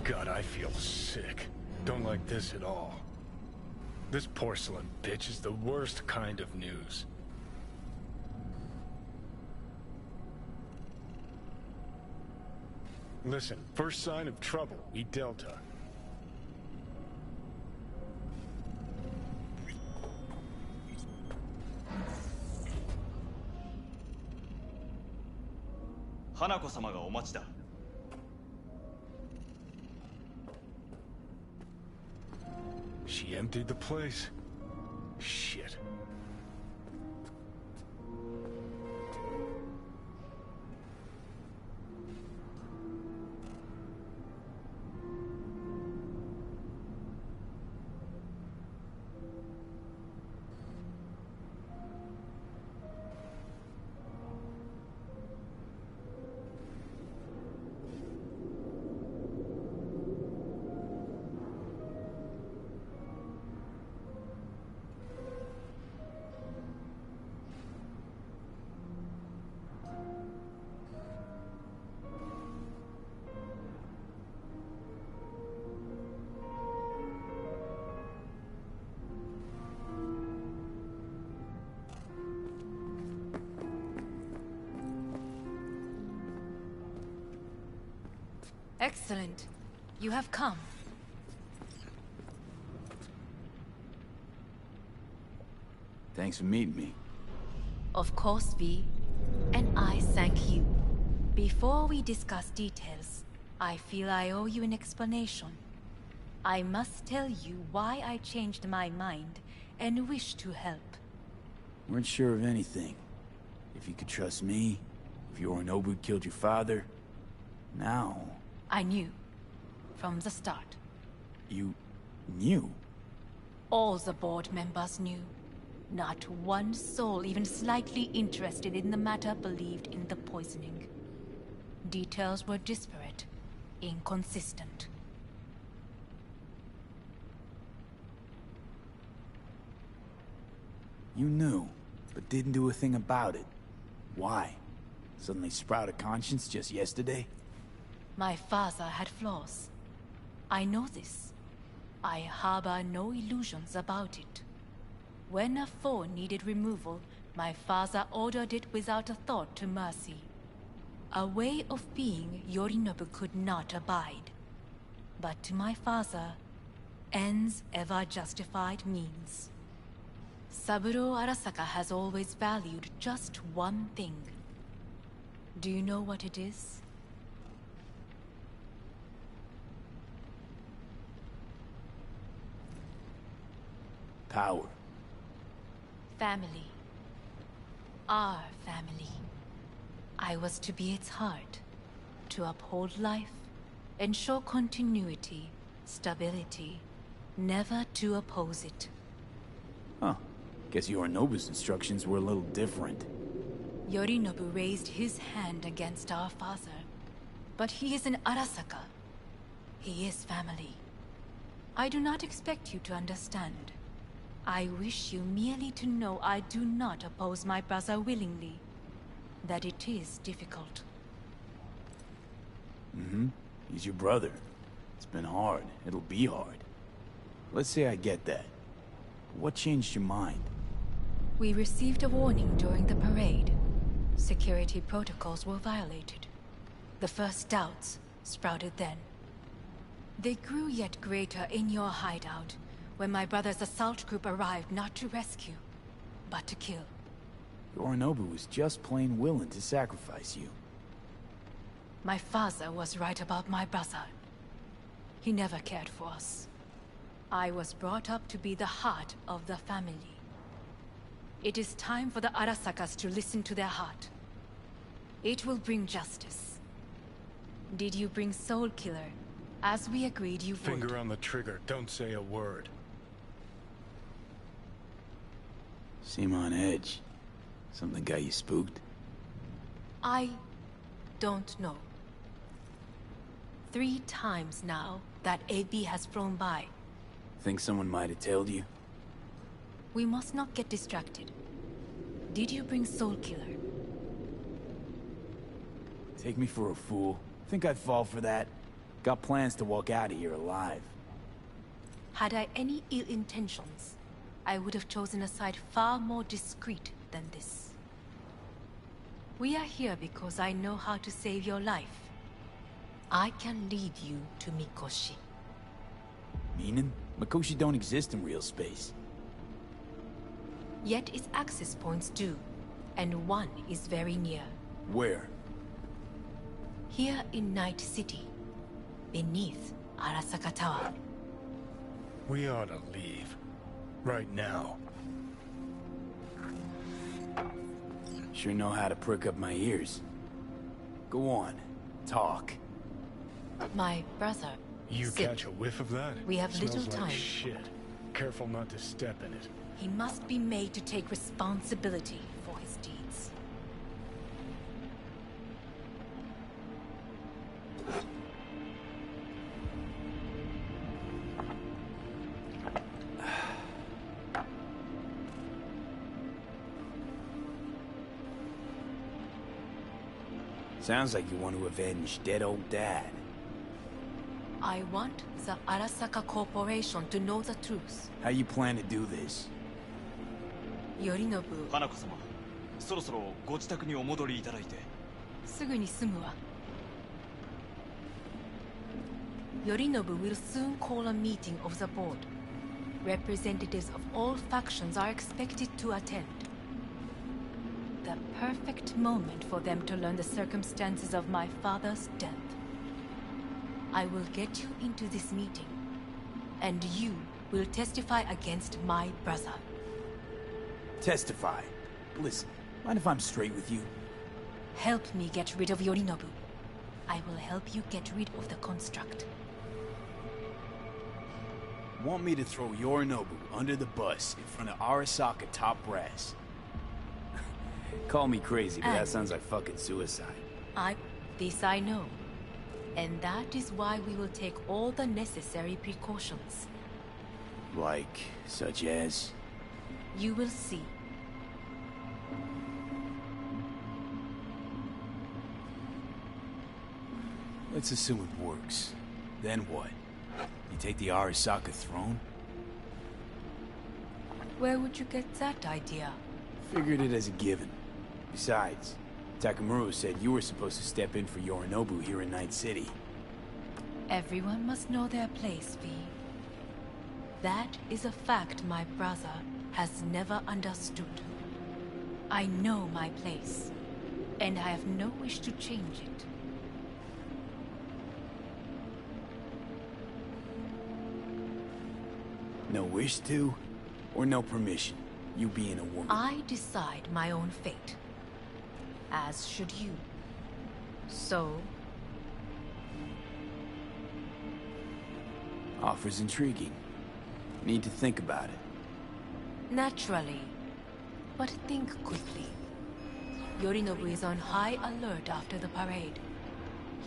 God, I feel sick. Don't like this at all. This porcelain bitch is the worst kind of news. Listen, first sign of trouble, eat Delta. Hanako-samaがお待ちだ。She emptied the place? Shit. Excellent. You have come. Thanks for meeting me. Of course, V. And I thank you. Before we discuss details, I feel I owe you an explanation. I must tell you why I changed my mind and wish to help. Weren't sure of anything. If you could trust me, if Yorinobu killed your father, now... I knew. From the start. You... knew? All the board members knew. Not one soul even slightly interested in the matter believed in the poisoning. Details were disparate, inconsistent. You knew, but didn't do a thing about it. Why? Suddenly sprout a conscience just yesterday? My father had flaws. I know this. I harbor no illusions about it. When a foe needed removal, my father ordered it without a thought to mercy. A way of being Yorinobu could not abide. But to my father, ends ever justified means. Saburo Arasaka has always valued just one thing. Do you know what it is? Power. Family. Our family. I was to be its heart, to uphold life, ensure continuity, stability, never to oppose it. Huh. Guess Yorinobu's instructions were a little different. Yorinobu raised his hand against our father, but he is an Arasaka. He is family. I do not expect you to understand. I wish you merely to know I do not oppose my brother willingly. That it is difficult. Mm-hmm. He's your brother. It's been hard. It'll be hard. Let's say I get that. What changed your mind? We received a warning during the parade. Security protocols were violated. The first doubts sprouted then. They grew yet greater in your hideout, when my brother's assault group arrived not to rescue, but to kill. Yorinobu was just plain willing to sacrifice you. My father was right about my brother. He never cared for us. I was brought up to be the heart of the family. It is time for the Arasakas to listen to their heart. It will bring justice. Did you bring Soul Killer, as we agreed you would? Finger on the trigger, don't say a word. Seem on edge. Something got you spooked? I don't know. 3 times now that AB has flown by. Think someone might have tailed you? We must not get distracted. Did you bring Soul Killer? Take me for a fool. Think I'd fall for that? Got plans to walk out of here alive. Had I any ill intentions, I would have chosen a side far more discreet than this. We are here because I know how to save your life. I can lead you to Mikoshi. Meaning? Mikoshi don't exist in real space. Yet its access points do, and one is very near. Where? Here in Night City, beneath Arasaka Tower. We ought to leave. Right now. Sure know how to prick up my ears. Go on, talk. My brother... You Sid. catch a whiff of that? We have Smells little like time. shit. Careful not to step in it. He must be made to take responsibility for his deeds. Sounds like you want to avenge dead old Dad. I want the Arasaka Corporation to know the truth. How you plan to do this? Yorinobu, 花子様、そろそろご自宅にお戻りいただいて。すぐに済むわ。Yorinobu will soon call a meeting of the board. Representatives of all factions are expected to attend. The perfect moment for them to learn the circumstances of my father's death. I will get you into this meeting, and you will testify against my brother. Testify. Listen, mind if I'm straight with you? Help me get rid of Yorinobu. I will help you get rid of the construct. Want me to throw Yorinobu under the bus in front of Arasaka top brass? Call me crazy, but that sounds like fucking suicide. This I know. And that is why we will take all the necessary precautions. Like, such as? You will see. Let's assume it works. Then what? You take the Arasaka throne? Where would you get that idea? Figured it as a given. Besides, Takamura said you were supposed to step in for Yorinobu here in Night City. Everyone must know their place, V. That is a fact my brother has never understood. I know my place, and I have no wish to change it. No wish to? Or no permission? You being a woman? I decide my own fate. As should you. So... Offer's intriguing. Need to think about it. Naturally. But think quickly. Yorinobu is on high alert after the parade.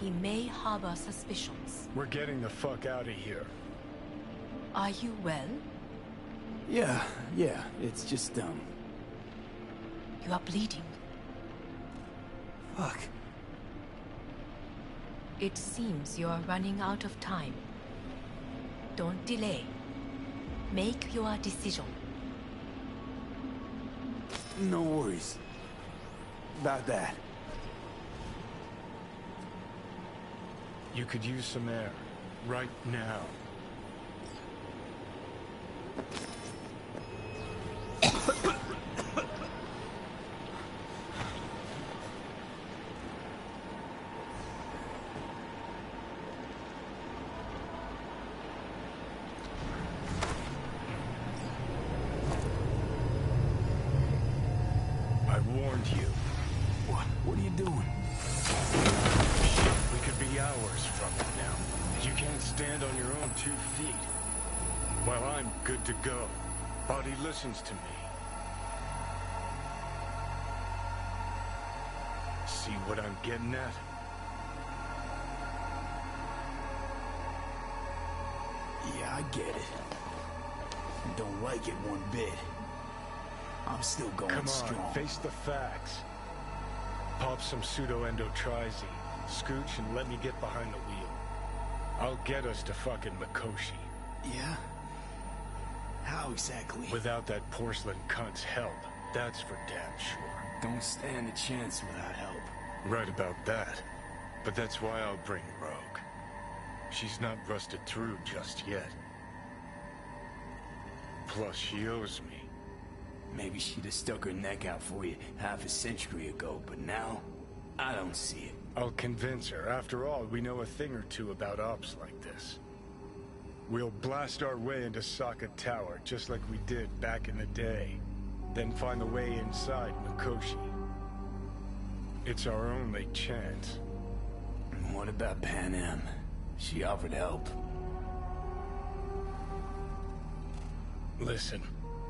He may harbor suspicions. We're getting the fuck out of here. Are you well? Yeah, it's just, You are bleeding. Fuck. It seems you are running out of time. Don't delay. Make your decision. No worries. About that. You could use some air. Right now. I warned you. What are you doing? We could be hours from it now. You can't stand on your own 2 feet. While I'm good to go. Body listens to me. See what I'm getting at? Yeah, I get it. Don't like it one bit. I'm still going Come on, strong. face the facts. Pop some pseudo-endotrizine, scooch, and let me get behind the wheel. I'll get us to fucking Mikoshi. Yeah? How exactly? Without that porcelain cunt's help, that's for damn sure. Don't stand a chance without help. Right about that. But that's why I'll bring Rogue. She's not rusted through just yet. Plus, she owes me. Maybe she'd have stuck her neck out for you half a century ago, but now, I don't see it. I'll convince her. After all, we know a thing or two about ops like this. We'll blast our way into Sokka Tower, just like we did back in the day. Then find the way inside Mikoshi. It's our only chance. And what about Pan Am? She offered help. Listen,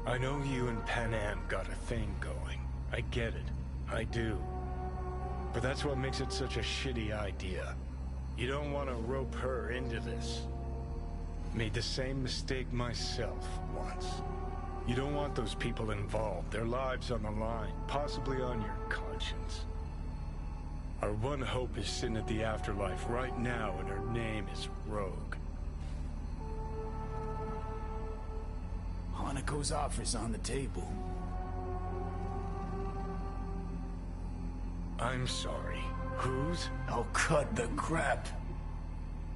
I know you and Pan Am got a thing going. I get it. I do. But that's what makes it such a shitty idea. You don't want to rope her into this. Made the same mistake myself once. You don't want those people involved, their lives on the line, possibly on your conscience. Our one hope is sitting at the afterlife right now, and her name is Rogue. Hanako's offer's on the table. I'm sorry. Whose? Oh, cut the crap.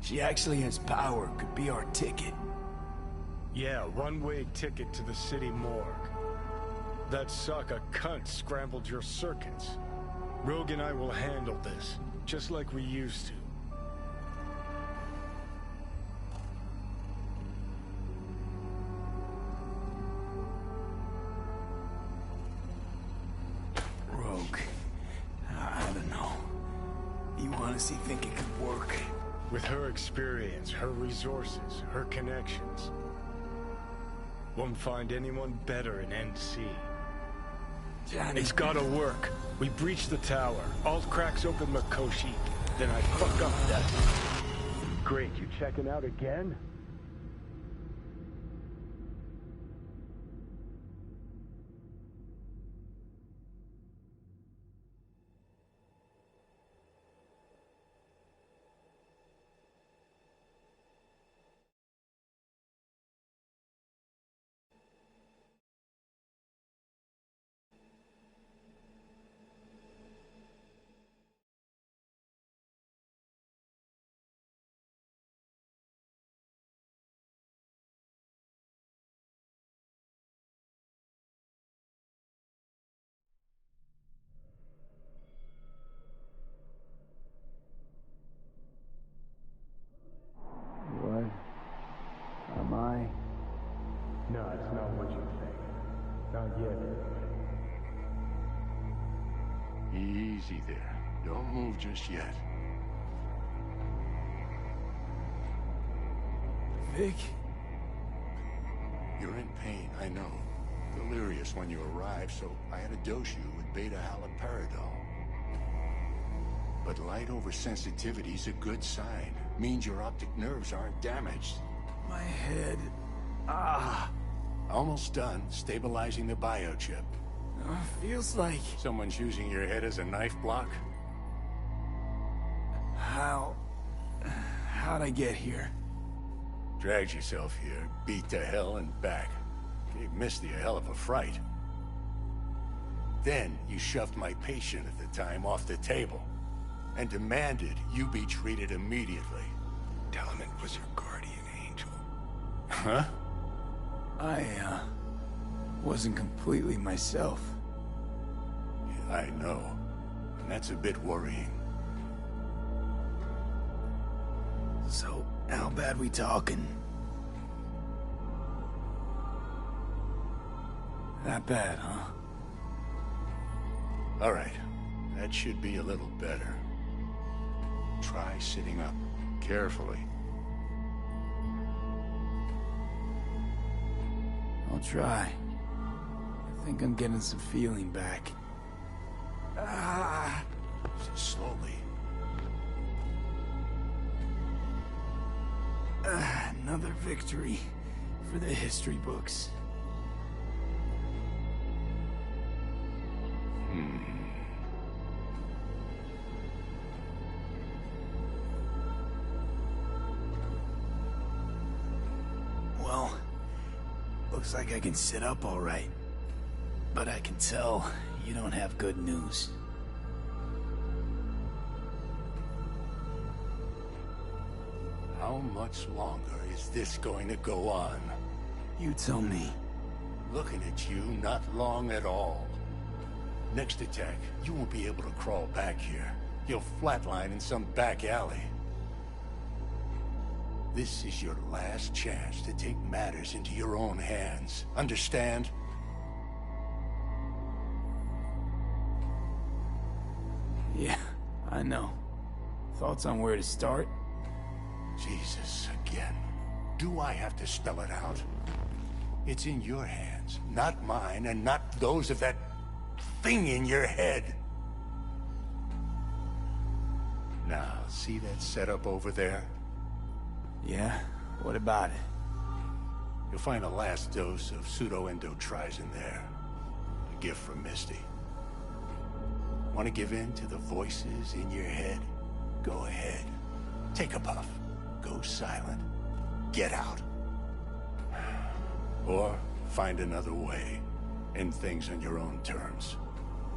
She actually has power, could be our ticket. Yeah, one-way ticket to the city morgue. That Sokka cunt scrambled your circuits. Rogue and I will handle this, just like we used to. Rogue. I don't know. You honestly think it could work? With her experience, her resources, her connections. Won't find anyone better in NC. Johnny. It's gotta work. We breach the tower. Alt cracks open Mikoshi. Then I fuck up that. Great, you checking out again? What? Am I? No, it's not what you think. Not yet. Easy there. Don't move just yet. Vic? You're in pain, I know. Delirious when you arrived, so I had to dose you with beta-haloperidol. But light oversensitivity's a good sign. Means your optic nerves aren't damaged. My head. Ah. Almost done stabilizing the biochip. Feels like... Someone's using your head as a knife block? How'd I get here? Dragged yourself here, beat to hell and back. Gave Misty a hell of a fright. Then you shoved my patient at the time off the table and demanded you be treated immediately. Tell him it was your guardian angel. Huh? I, wasn't completely myself. Yeah, I know. And that's a bit worrying. So, how bad we talking? That bad, huh? All right. That should be a little better. Try sitting up. Carefully. I'll try. I think I'm getting some feeling back. Ah! Slowly. Another victory for the history books. Looks like I can sit up all right. But I can tell you don't have good news. How much longer is this going to go on? You tell me. Looking at you, not long at all. Next attack, you won't be able to crawl back here. You'll flatline in some back alley. This is your last chance to take matters into your own hands. Understand? Yeah, I know. Thoughts on where to start? Jesus, again. Do I have to spell it out? It's in your hands, not mine, and not those of that thing in your head. Now, see that setup over there? Yeah? What about it? You'll find a last dose of pseudo-endotrizin there. A gift from Misty. Want to give in to the voices in your head? Go ahead. Take a puff. Go silent. Get out. Or find another way. End things on your own terms.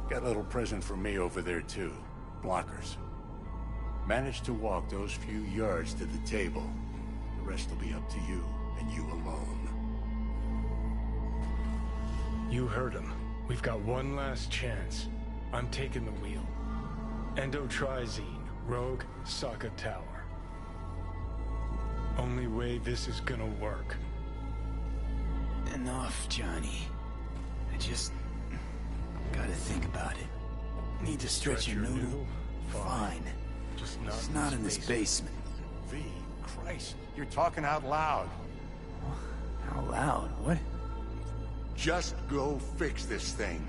Got a little present for me over there too. Blockers. Manage to walk those few yards to the table. The rest will be up to you, and you alone. You heard him. We've got one last chance. I'm taking the wheel. Endotrizine, Rogue, Sokka Tower. Only way this is gonna work. Enough, Johnny. I just gotta think about it. Need to stretch your noodle? Fine. Just It's not in this basement. V, Christ, you're talking out loud. How loud? What? Just go fix this thing.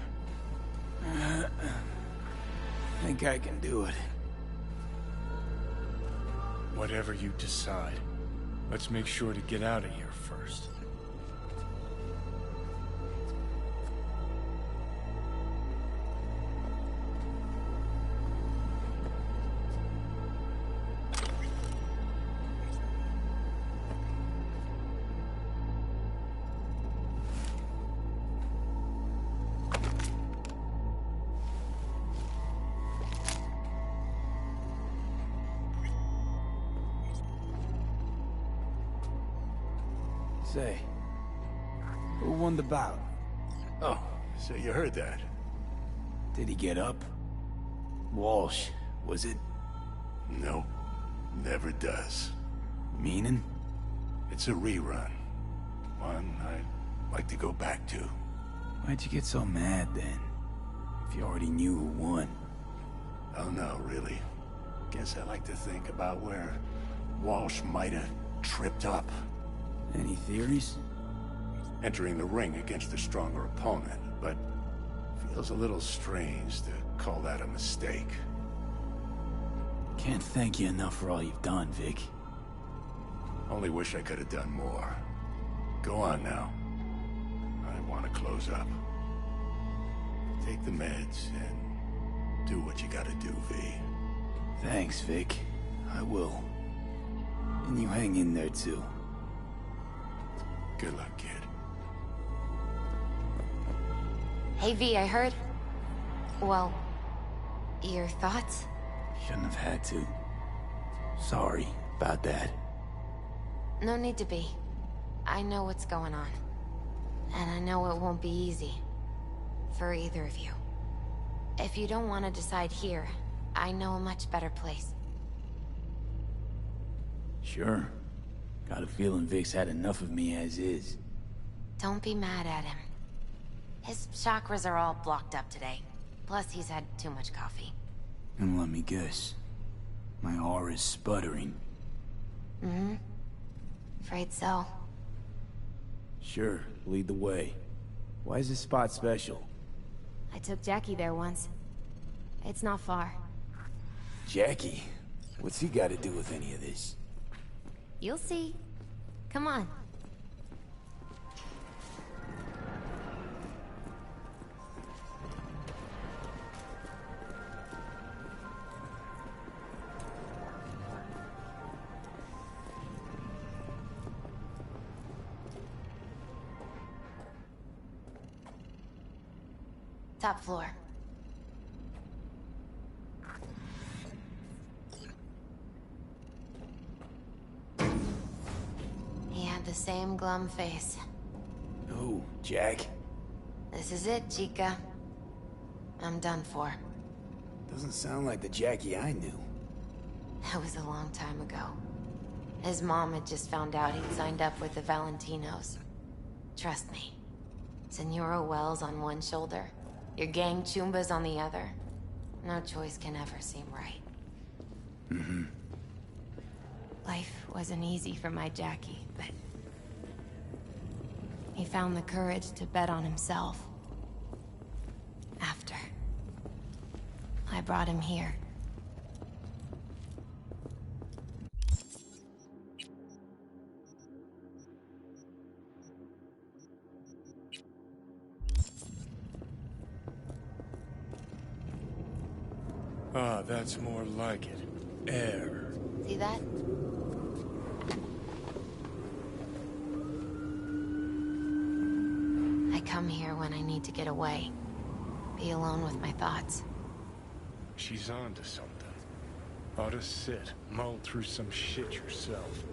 Think I can do it. Whatever you decide, let's make sure to get out of here first. Say, who won the bout? Oh, so you heard that. Did he get up? Walsh, was it? Nope, never does. Meaning? It's a rerun. One I'd like to go back to. Why'd you get so mad then? If you already knew who won. Oh no, really. Guess I like to think about where Walsh might have tripped up. Any theories? Entering the ring against a stronger opponent, but feels a little strange to call that a mistake. Can't thank you enough for all you've done, Vic. Only wish I could have done more. Go on now. I want to close up. Take the meds and do what you gotta do, V. Thanks, Vic. I will. And you hang in there, too. Good luck, kid. Hey V, I heard... Well... Your thoughts? Shouldn't have had to. Sorry about that. No need to be. I know what's going on. And I know it won't be easy. For either of you. If you don't want to decide here, I know a much better place. Sure. Got a feeling Vic's had enough of me as is. Don't be mad at him. His chakras are all blocked up today. Plus, he's had too much coffee. And let me guess. My aura's sputtering. Mm-hmm. Afraid so. Sure, lead the way. Why is this spot special? I took Jackie there once. It's not far. Jackie? What's he got to do with any of this? You'll see. Come on. Top floor. He had the same glum face. Who, Jack? This is it, Chica. I'm done for. Doesn't sound like the Jackie I knew. That was a long time ago. His mom had just found out he'd signed up with the Valentinos. Trust me. Senora Wells on one shoulder, your gang Chumbas on the other. No choice can ever seem right. Mm-hmm. Life wasn't easy for my Jackie, but... he found the courage to bet on himself. After. I brought him here. Ah, that's more like it. Air. See that? I come here when I need to get away. Be alone with my thoughts. She's onto something. Ought to sit, mull through some shit yourself.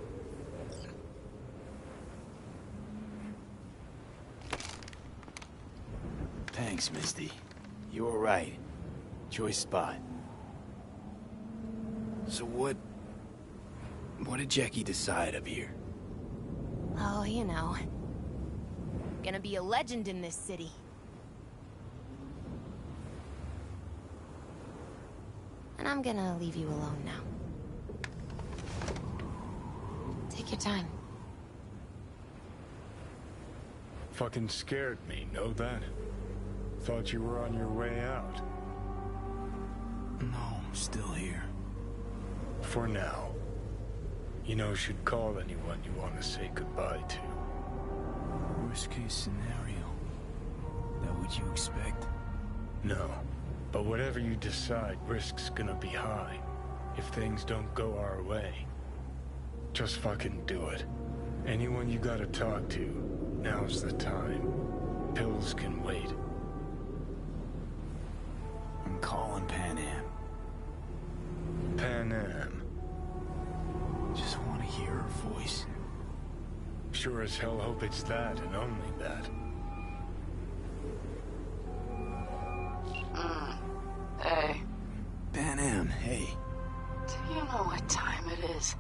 Thanks, Misty. You were right. Choice spot. So what did Jackie decide up here? Oh, you know. Gonna be a legend in this city. And I'm gonna leave you alone now. Take your time. Fucking scared me, know that? Thought you were on your way out. No, I'm still here. For now. You know, should call anyone you want to say goodbye to. Worst case scenario. That what you expect? No. But whatever you decide, risk's gonna be high. If things don't go our way. Just fucking do it. Anyone you gotta talk to, now's the time. Pills can wait. I'm calling Pan Am. Pan Am. Just want to hear her voice. Sure as hell hope it's that and only that. Hey, Pan Am, hey. do you know what time it is?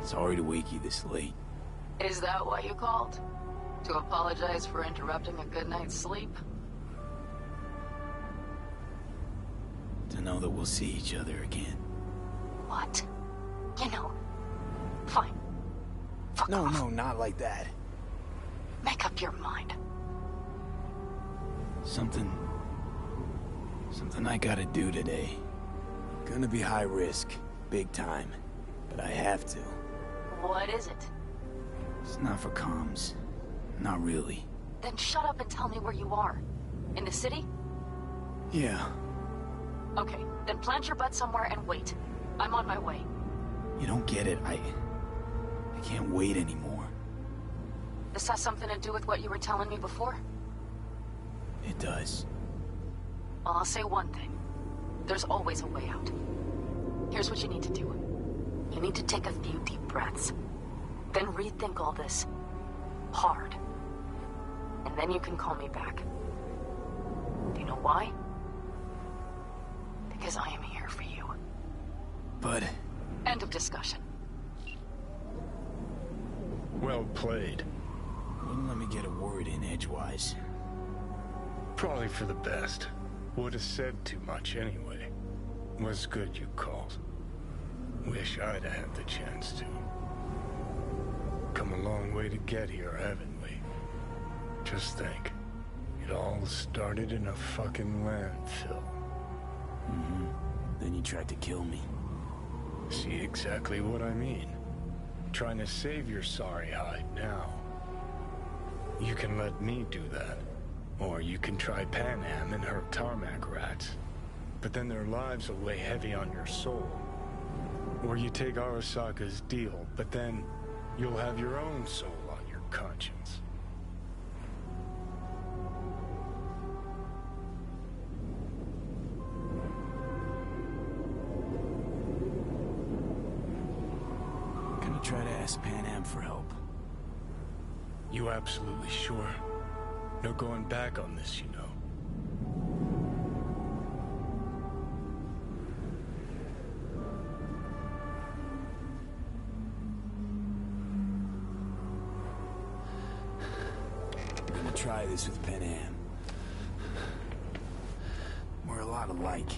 Sorry to wake you this late. Is that why you called? To apologize for interrupting a good night's sleep? To know that we'll see each other again. What? You know, fine. Fuck No, off. no, not like that. Make up your mind. Something I gotta do today. Gonna be high risk, big time, but I have to. What is it? It's not for comms. Not really. Then shut up and tell me where you are. In the city? Yeah, Okay, then plant your butt somewhere and wait. I'm on my way. you don't get it. I can't wait anymore. This has something to do with what you were telling me before? It does. Well, I'll say one thing. There's always a way out. Here's what you need to do. You need to take a few deep breaths. Then rethink all this. Hard. And then you can call me back. Do you know why? Because I am here for you. But End of discussion. Well played. wouldn't let me get a word in edgewise. Probably for the best. Would have said too much anyway. Was good you called. Wish I'd have had the chance to. Come a long way to get here, haven't we? Just think. It all started in a fucking landfill. Mm-hmm. Then you tried to kill me. See exactly what I mean. Trying to save your sorry hide now. You can let me do that. Or you can try Pan Am and her tarmac rats. But then their lives will weigh heavy on your soul. Or you take Arasaka's deal, but then you'll have your own soul on your conscience. Gonna try to ask Pan Am for help. You absolutely sure? No going back on this, you know. I'm gonna try this with Pan Am. We're a lot alike.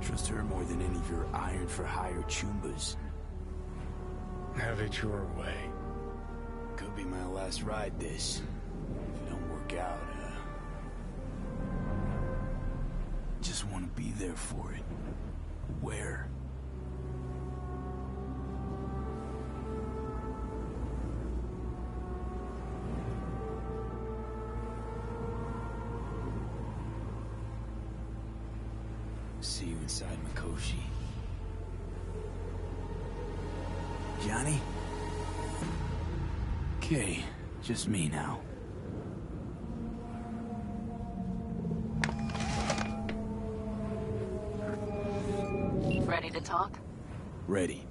Trust her more than any of your iron-for-hire chumbas. Have it your way. Could be my last ride, this. If it don't work out, just want to be there for it. Where? See you inside Mikoshi. Johnny? Okay, just me now. Ready to talk? Ready.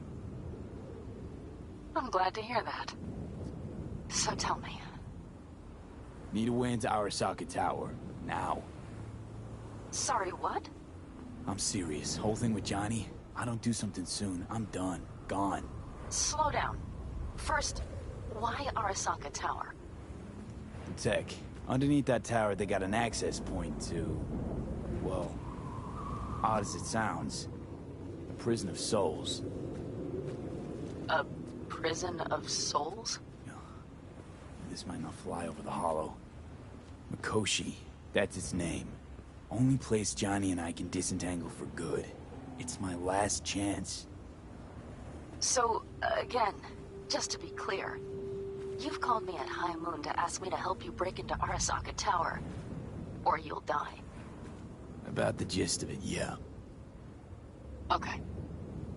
I'm glad to hear that. So tell me. Need a way into Arasaka Tower. Now. Sorry, what? I'm serious. Whole thing with Johnny, I don't do something soon, I'm done. Gone. Slow down. First, why Arasaka Tower? Tech. Underneath that tower, they got an access point to... well, odd as it sounds, a prison of souls. A prison of souls? This might not fly over the hollow. Mikoshi, that's its name. Only place Johnny and I can disentangle for good. It's my last chance. So, again, just to be clear, you've called me at High Moon to ask me to help you break into Arasaka Tower, or you'll die. About the gist of it, yeah. Okay.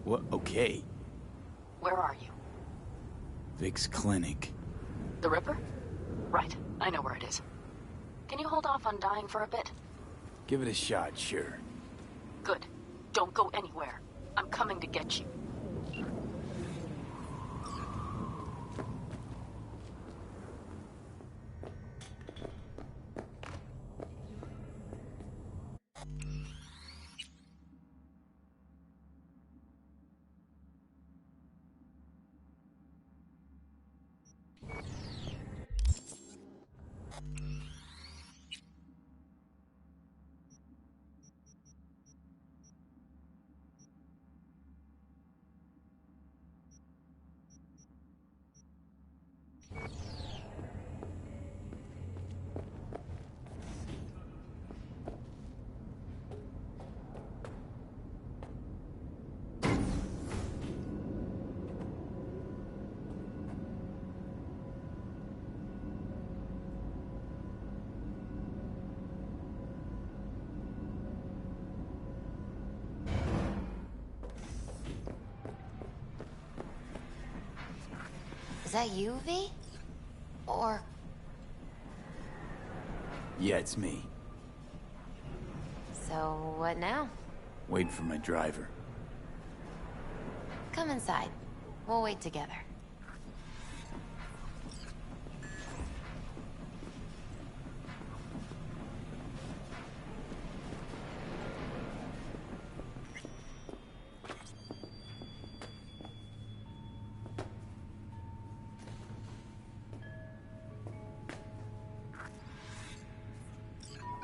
What? Okay. Where are you? Vic's clinic. The Ripper? Right, I know where it is. Can you hold off on dying for a bit? Give it a shot, sure. Good. Don't go anywhere. I'm coming to get you. Is that you, V? Or... Yeah, it's me. so what now? Waiting for my driver. Come inside. We'll wait together.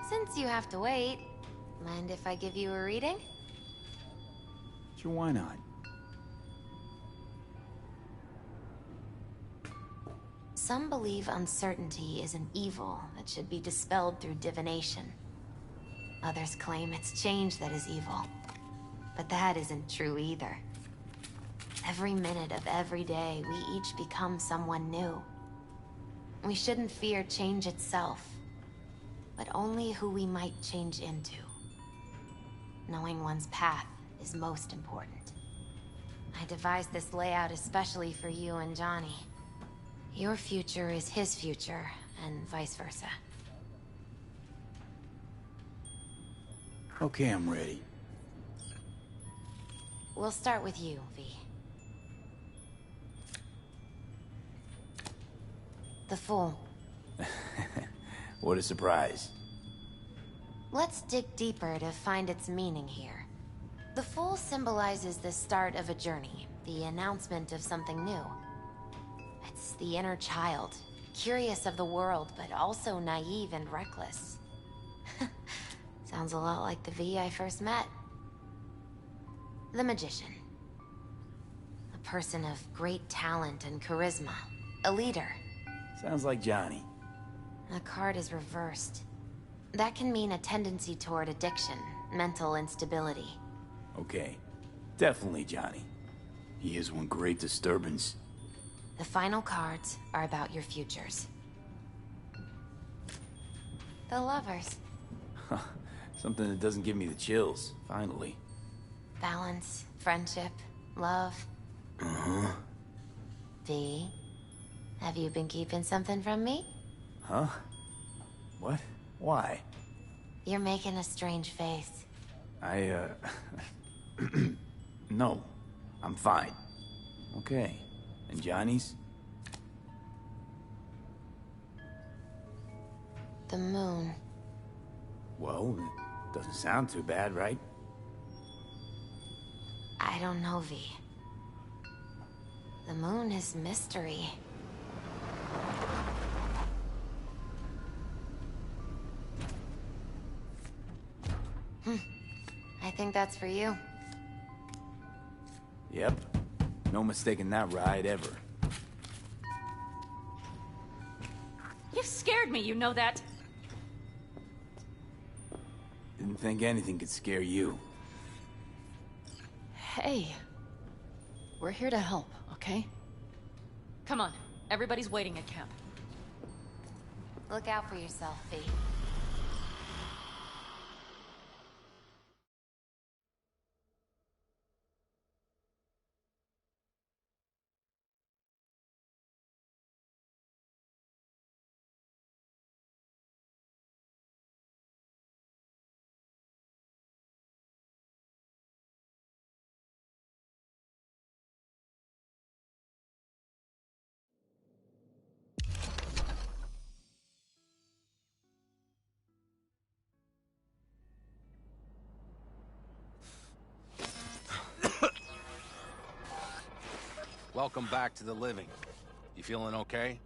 Since you have to wait, mind if I give you a reading? Sure, why not? Some believe uncertainty is an evil that should be dispelled through divination. Others claim it's change that is evil. But that isn't true either. Every minute of every day, we each become someone new. We shouldn't fear change itself, but only who we might change into. Knowing one's path is most important. I devised this layout especially for you and Johnny. Your future is his future, and vice versa. Okay, I'm ready. We'll start with you, V. The Fool. What a surprise. Let's dig deeper to find its meaning here. The Fool symbolizes the start of a journey, the announcement of something new. It's the inner child, curious of the world, but also naive and reckless. Sounds a lot like the V I first met. The Magician. A person of great talent and charisma. A leader. Sounds like Johnny. The card is reversed. That can mean a tendency toward addiction, mental instability. Okay, definitely Johnny. He is one great disturbance. The final cards are about your futures. The Lovers. Something that doesn't give me the chills, finally. Balance, friendship, love. Uh-huh. V, have you been keeping something from me? Huh? What? Why? You're making a strange face. No. I'm fine. Okay. And Johnny's? The moon. Well, it doesn't sound too bad, right? I don't know, V. The moon is mystery. I think that's for you. Yep. No mistaking that ride ever. You've scared me, you know that? Didn't think anything could scare you. Hey. We're here to help, okay? Come on, everybody's waiting at camp. Look out for yourself, V. Welcome back to the living. You feeling okay?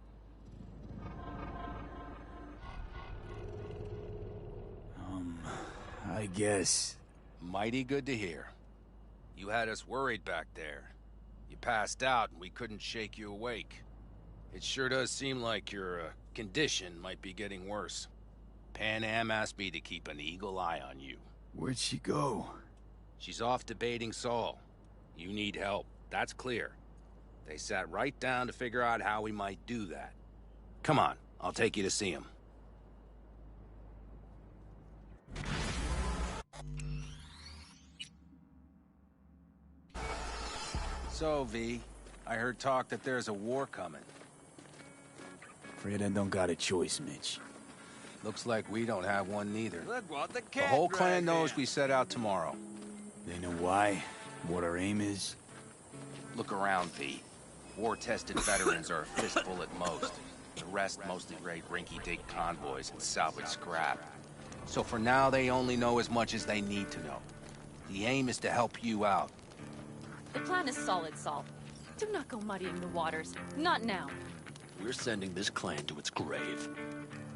I guess. Mighty good to hear. You had us worried back there. You passed out and we couldn't shake you awake. It sure does seem like your condition might be getting worse. Pan Am asked me to keep an eagle eye on you. Where'd she go? She's off debating Saul. You need help, that's clear. They sat right down to figure out how we might do that. Come on, I'll take you to see him. So, V, I heard talk that there's a war coming. Afraid I don't got a choice, Mitch. Looks like we don't have one neither. Look what the The whole clan knows we set out tomorrow. They know why, what our aim is. Look around, V. War-tested veterans are a fistful at most. The rest mostly raid rinky-dink convoys and salvage scrap. So for now, they only know as much as they need to know. The aim is to help you out. The plan is solid, Saul. Do not go muddying the waters. Not now. We're sending this clan to its grave.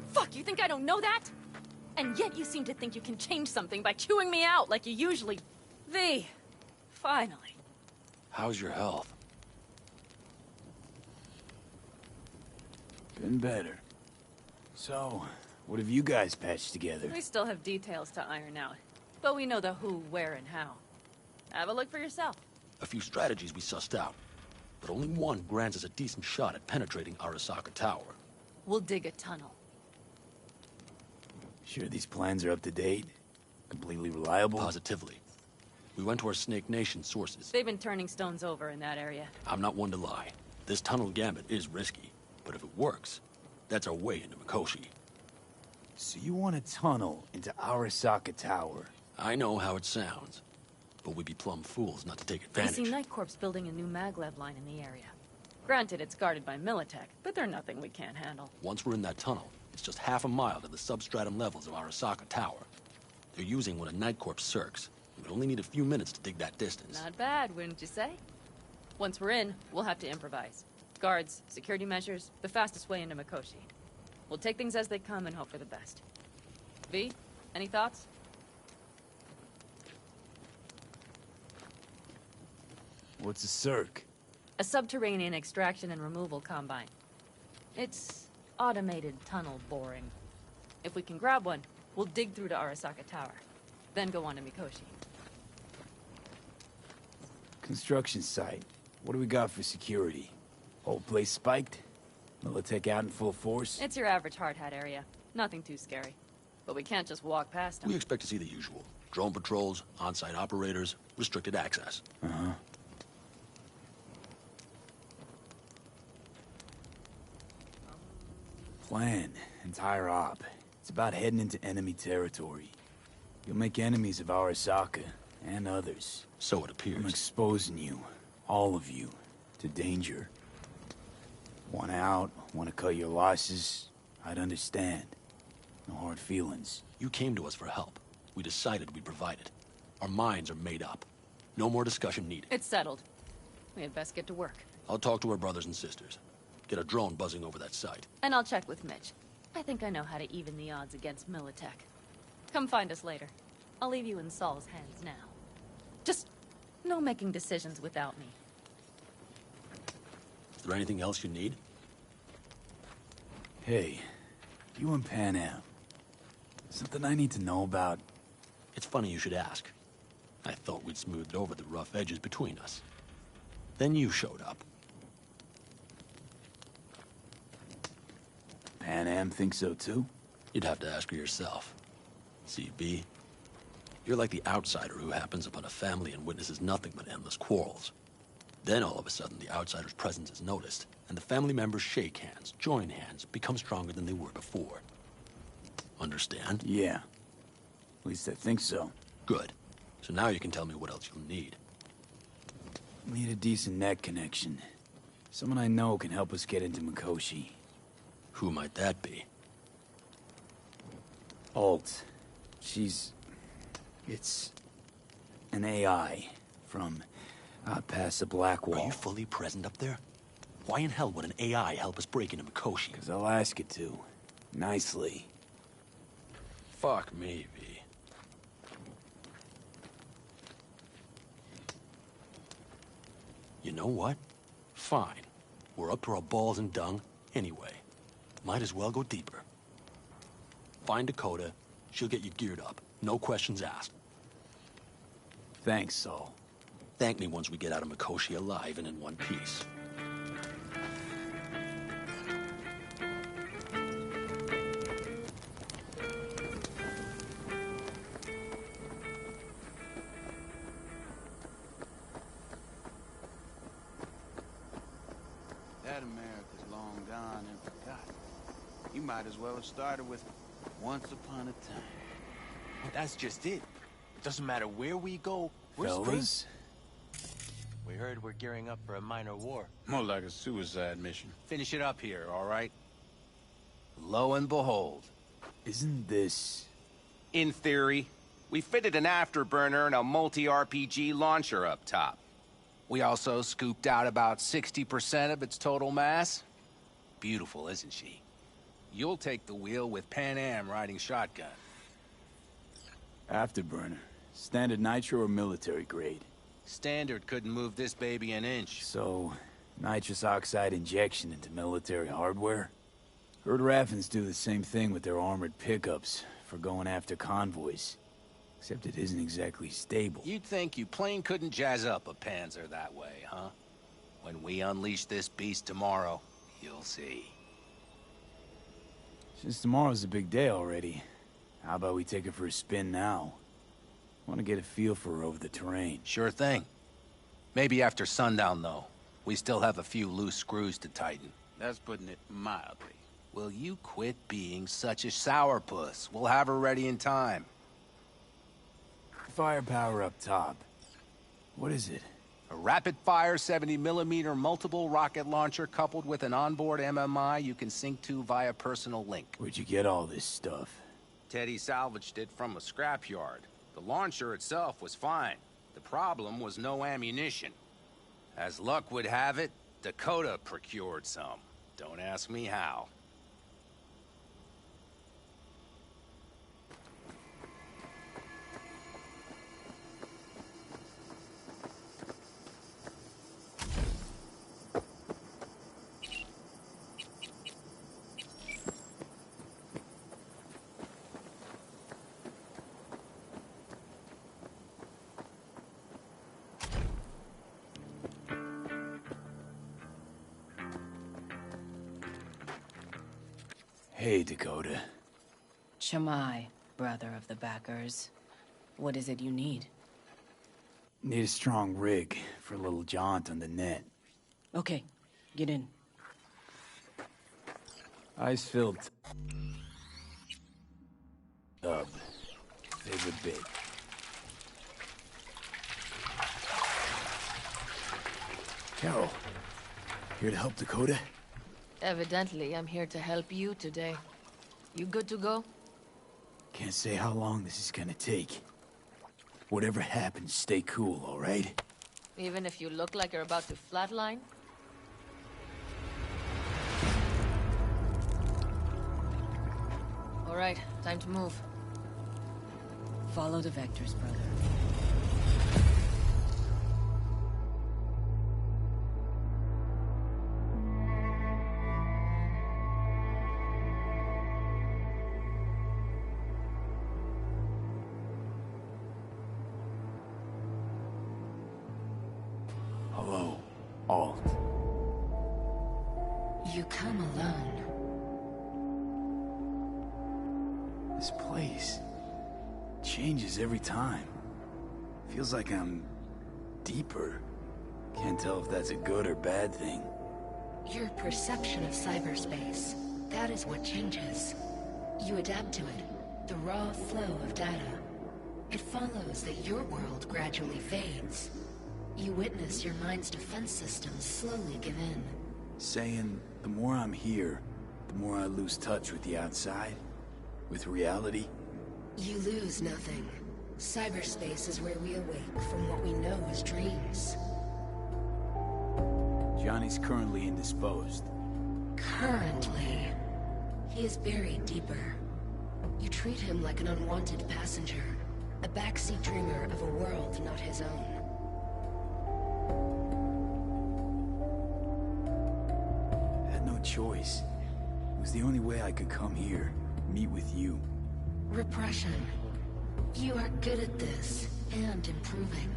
Fuck, you think I don't know that? And yet you seem to think you can change something by chewing me out like you usually... V. Finally. How's your health? Been better. So, what have you guys patched together? We still have details to iron out. But we know the who, where, and how. Have a look for yourself. A few strategies we sussed out, but only one grants us a decent shot at penetrating Arasaka Tower. We'll dig a tunnel. Sure these plans are up to date? Completely reliable? Positively. We went to our Snake Nation sources. They've been turning stones over in that area. I'm not one to lie. This tunnel gambit is risky, but if it works, that's our way into Mikoshi. So you want a tunnel into Arasaka Tower? I know how it sounds, but we'd be plumb fools not to take You advantage. see Night Corp's building a new maglev line in the area. Granted, it's guarded by Militech, but they're nothing we can't handle. Once we're in that tunnel, it's just half a mile to the substratum levels of Arasaka Tower. They're using one of Night Corp's circs. We only need a few minutes to dig that distance. Not bad, wouldn't you say? Once we're in, we'll have to improvise. Guards, security measures, the fastest way into Mikoshi. We'll take things as they come and hope for the best. V, any thoughts? What's a circ? A subterranean extraction and removal combine. It's automated tunnel boring. If we can grab one, we'll dig through to Arasaka Tower, then go on to Mikoshi. Construction site. What do we got for security? Whole place spiked? Militech out in full force? It's your average hard hat area. Nothing too scary. But we can't just walk past them. We expect to see the usual. Drone patrols, on-site operators, restricted access. Uh-huh. Plan. Entire op. It's about heading into enemy territory. You'll make enemies of Arasaka, and others. So it I'm appears. exposing you, all of you, to danger. Want out, want to cut your losses, I'd understand. No hard feelings. You came to us for help. We decided we'd provide it. Our minds are made up. No more discussion needed. It's settled. We had best get to work. I'll talk to our brothers and sisters. Get a drone buzzing over that site. And I'll check with Mitch. I think I know how to even the odds against Militech. Come find us later. I'll leave you in Saul's hands now. Just no making decisions without me. Is there anything else you need? Hey, you and Pan Am. Something I need to know about? It's funny you should ask. I thought we'd smoothed over the rough edges between us. Then you showed up. Pan Am thinks so too? You'd have to ask her yourself. CB, you're like the outsider who happens upon a family and witnesses nothing but endless quarrels. Then all of a sudden the outsider's presence is noticed, and the family members shake hands, join hands, become stronger than they were before. Understand? Yeah. At least I think so. Good. So now you can tell me what else you'll need. Need a decent net connection. Someone I know can help us get into Mikoshi. Who might that be? Alt. It's an AI from out past the Black Wall. Are you fully present up there? Why in hell would an AI help us break into Mikoshi? 'Cause I'll ask it to. Nicely. Fuck me, V. You know what? Fine. We're up to our balls in dung anyway. Might as well go deeper. Find Dakota. She'll get you geared up. No questions asked. Thanks, Saul. Thank me once we get out of Mikoshi alive and in one piece. That America's long gone and forgotten. You might as well have started with Once Upon a Time. Well, that's just it. Doesn't matter where we go, we're Fellas, We heard we're gearing up for a minor war. More like a suicide mission. Finish it up here, all right? Lo and behold. isn't this... In theory, we fitted an afterburner and a multi-RPG launcher up top. We also scooped out about 60% of its total mass. Beautiful, isn't she? You'll take the wheel with Pan Am riding shotgun. Afterburner? Standard nitro or military grade? Standard couldn't move this baby an inch. So, nitrous oxide injection into military hardware? Heard Raffens do the same thing with their armored pickups for going after convoys. Except it isn't exactly stable. You'd think you plain couldn't jazz up a Panzer that way, huh? When we unleash this beast tomorrow, you'll see. Since tomorrow's a big day already, how about we take it for a spin now? Want to get a feel for her over the terrain. Sure thing. Maybe after sundown, though. We still have a few loose screws to tighten. That's putting it mildly. Will you quit being such a sourpuss? We'll have her ready in time. Firepower up top. What is it? A rapid-fire 70mm multiple rocket launcher coupled with an onboard MMI you can sync to via personal link. Where'd you get all this stuff? Teddy salvaged it from a scrapyard. The launcher itself was fine. The problem was no ammunition. As luck would have it, Dakota procured some. Don't ask me how. Hey, Dakota. Shamai, brother of the backers. What is it you need? Need a strong rig for a little jaunt on the net. Okay, get in. Ice-filled tub. Favorite bit. Carol, here to help Dakota? Evidently, I'm here to help you today. You good to go? Can't say how long this is gonna take. Whatever happens, stay cool, all right? Even if you look like you're about to flatline? All right, time to move. Follow the vectors, brother. Hello, Alt. You come alone. This place changes every time. Feels like I'm deeper. Can't tell if that's a good or bad thing. Your perception of cyberspace, that is what changes. You adapt to it, the raw flow of data. It follows that your world gradually fades. You witness your mind's defense systems slowly give in. Saying the more I'm here, the more I lose touch with the outside, with reality. You lose nothing. Cyberspace is where we awake from what we know as dreams. Johnny's currently indisposed. Currently. He is buried deeper. You treat him like an unwanted passenger, a backseat dreamer of a world not his own. Had no choice. It was the only way I could come here, meet with you. Repression. You are good at this, and improving.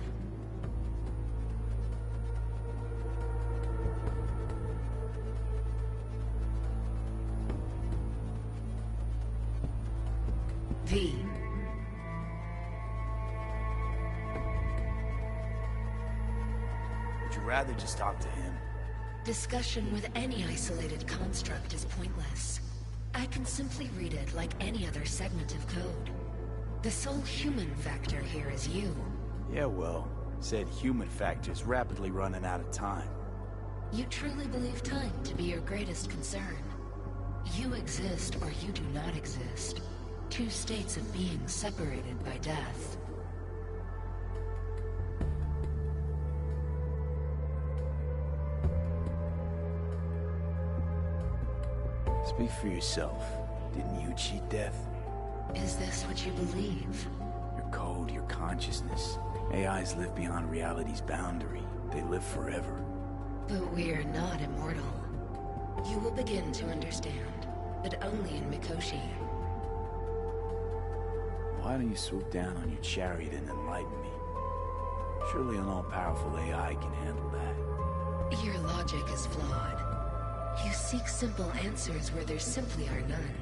V. Would you rather just talk to him? Discussion with any isolated construct is pointless. I can simply read it like any other segment of code. The sole human factor here is you. Yeah, well, said human factor's rapidly running out of time. You truly believe time to be your greatest concern. You exist or you do not exist. Two states of being separated by death. Speak for yourself. Didn't you cheat death? Is this what you believe? Your code, your consciousness. AIs live beyond reality's boundary. They live forever. But we are not immortal. You will begin to understand, but only in Mikoshi. Why don't you swoop down on your chariot and enlighten me? Surely an all-powerful AI can handle that. Your logic is flawed. You seek simple answers where there simply are none.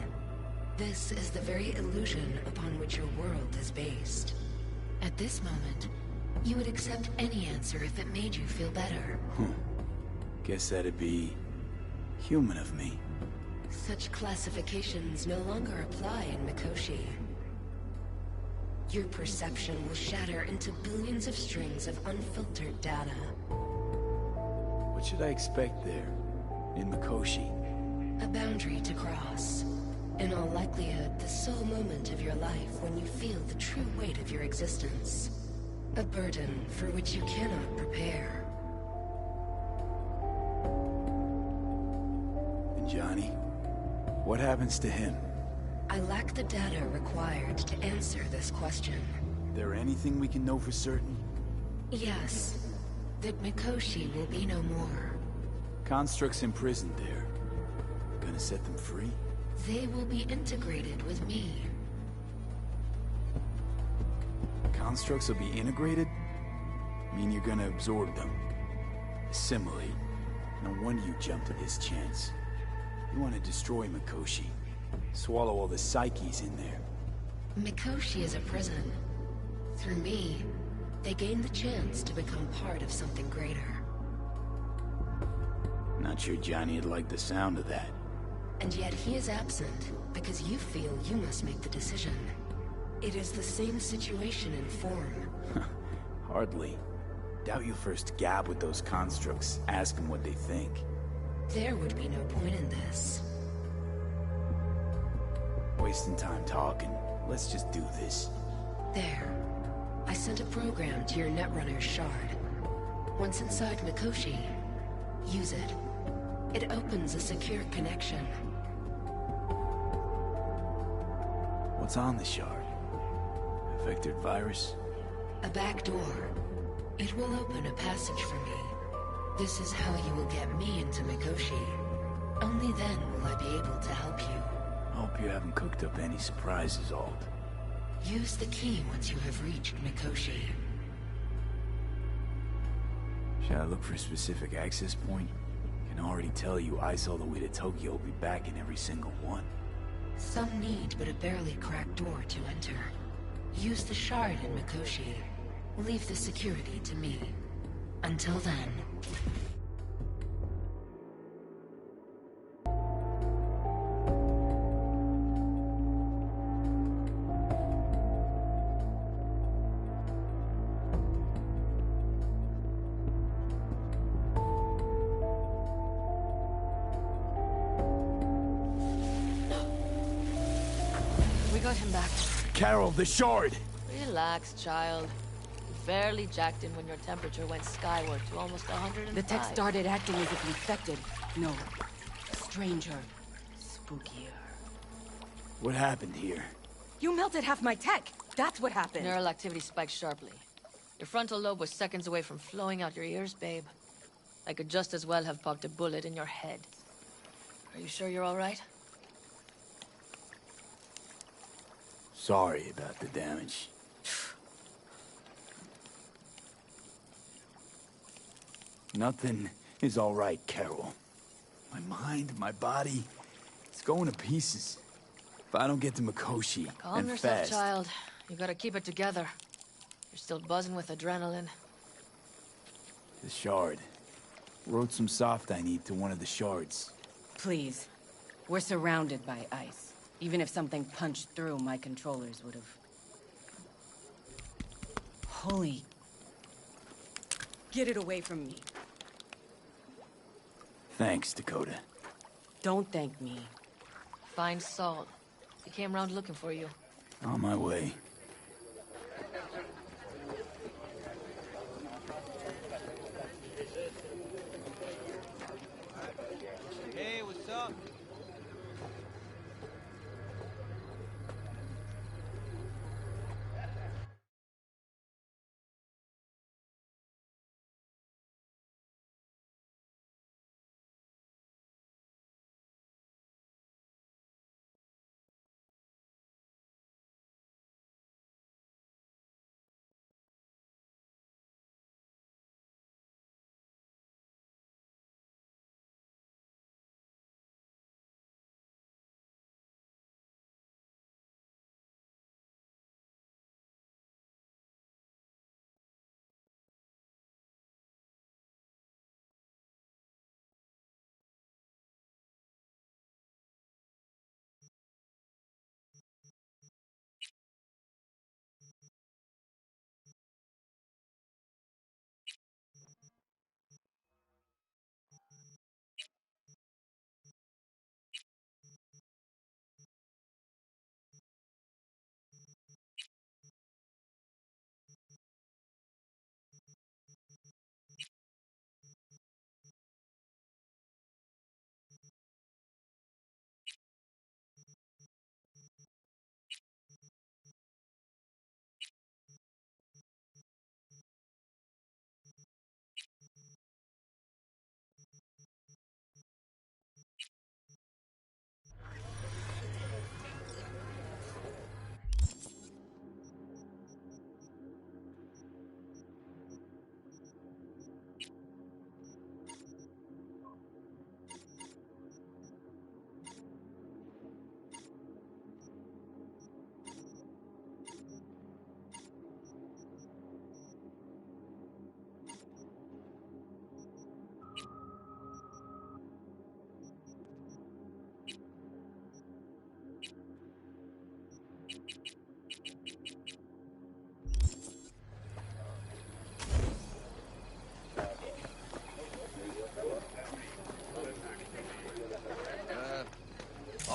This is the very illusion upon which your world is based. At this moment, you would accept any answer if it made you feel better. Guess that'd be human of me. Such classifications no longer apply in Mikoshi. Your perception will shatter into billions of strings of unfiltered data. What should I expect there, in Mikoshi? A boundary to cross. In all likelihood, the sole moment of your life when you feel the true weight of your existence. A burden for which you cannot prepare. And Johnny? What happens to him? I lack the data required to answer this question. There anything we can know for certain? Yes. That Mikoshi will be no more. Constructs imprisoned there. Gonna set them free? They will be integrated with me. Constructs will be integrated? Mean you're gonna absorb them? Assimilate. No wonder you jumped at this chance. You want to destroy Mikoshi. Swallow all the psyches in there. Mikoshi is a prison. Through me, they gain the chance to become part of something greater. Not sure Johnny'd like the sound of that. And yet he is absent, because you feel you must make the decision. It is the same situation in form. Hardly. Doubt you first gab with those constructs, ask them what they think. There would be no point in this. Wasting time talking. Let's just do this. There. I sent a program to your Netrunner's shard. Once inside Mikoshi, use it. It opens a secure connection. What's on the shard? A vectored virus? A back door. It will open a passage for me. This is how you will get me into Mikoshi. Only then will I be able to help you. Hope you haven't cooked up any surprises, Alt. Use the key once you have reached Mikoshi. Should I look for a specific access point? I can already tell you ice all the way to Tokyo will be back in every single one. Some need but a barely cracked door to enter. Use the shard in Mikoshi. Leave the security to me. Until then... We got him back. Carol, the shard! Relax, child. You barely jacked in when your temperature went skyward to almost 105. The tech started acting as if infected. No. Stranger. Spookier. What happened here? You melted half my tech! That's what happened! Neural activity spiked sharply. Your frontal lobe was seconds away from flowing out your ears, babe. I could just as well have poked a bullet in your head. Are you sure you're all right? Sorry about the damage. Nothing is all right, Carol. My mind, my body, it's going to pieces. If I don't get to Mikoshi, Calm and yourself, fast. child. You gotta keep it together. You're still buzzing with adrenaline. The shard. Wrote some soft I need to one of the shards. Please. We're surrounded by ice. Even if something punched through, my controllers would have... Holy... Get it away from me. Thanks, Dakota. Don't thank me. Find Saul. He came around looking for you. On my way. Hey, what's up?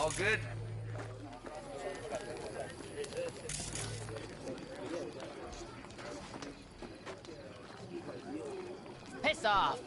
All good? Piss off!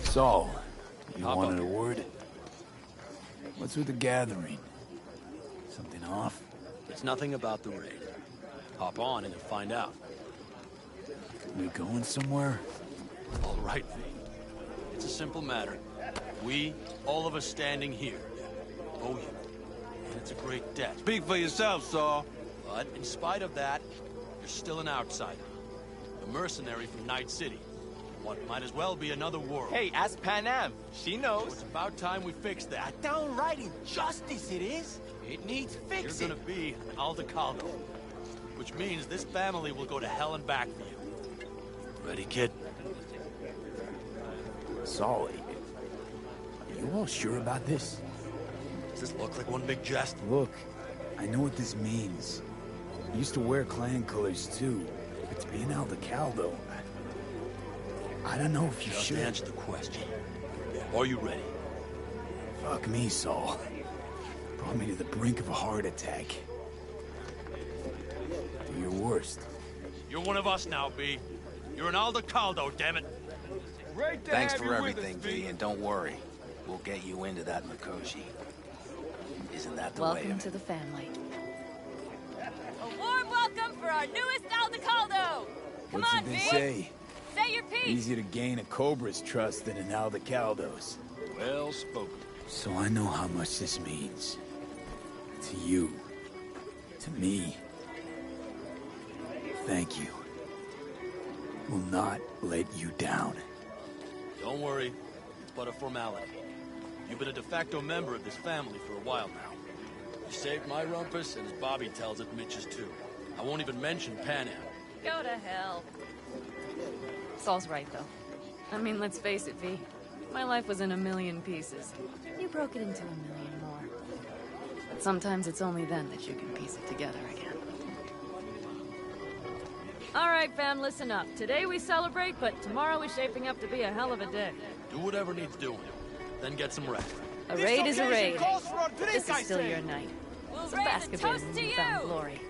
Saul, you Hop wanted up. a word? What's with the gathering? Something off? It's nothing about the raid. Hop on and you'll find out. We going somewhere? All right, V. It's a simple matter. We, all of us standing here, owe you. And it's a great debt. Speak for yourself, Saul. But in spite of that, you're still an outsider. A mercenary from Night City. What might as well be another world. Hey, ask Panam. She knows. So it's about time we fix that. Downright injustice it is. It needs fixing. You're gonna be an Aldecaldo. Which means this family will go to hell and back for you. Ready, kid? Saul, are you all sure about this? Does this look like one big jest? Look, I know what this means. I used to wear clan colors too, but to be an Aldecaldo, I don't know if you Just should. answer the question. Are you ready? Fuck me, Saul. Brought me to the brink of a heart attack. Do your worst. You're one of us now, B. You're an Aldecaldo, damn it. Great to Thanks have for you everything, with us, V, and don't worry. We'll get you into that Mikoshi. Isn't that the way Welcome of to it? the family. A warm welcome for our newest Aldecaldo! Come What's on, it they V! say? Say your piece! Easier to gain a Cobra's trust than an Aldecaldo's. Well spoken. So I know how much this means. To you. To me. Thank you. Will not let you down. Don't worry. It's but a formality. You've been a de facto member of this family for a while now. You saved my rumpus, and as Bobby tells it, Mitch's too. I won't even mention Panam. Go to hell. Saul's right, though. I mean, let's face it, V. My life was in a million pieces. You broke it into a million more. But sometimes it's only then that you can piece it together again. All right, fam, listen up. Today we celebrate, but tomorrow is shaping up to be a hell of a day. Do whatever needs doing. Then get some rest. A raid is a raid. calls for a drink, This is I still say. your night. We'll So raise bask a a bit toast in to newfound you! glory.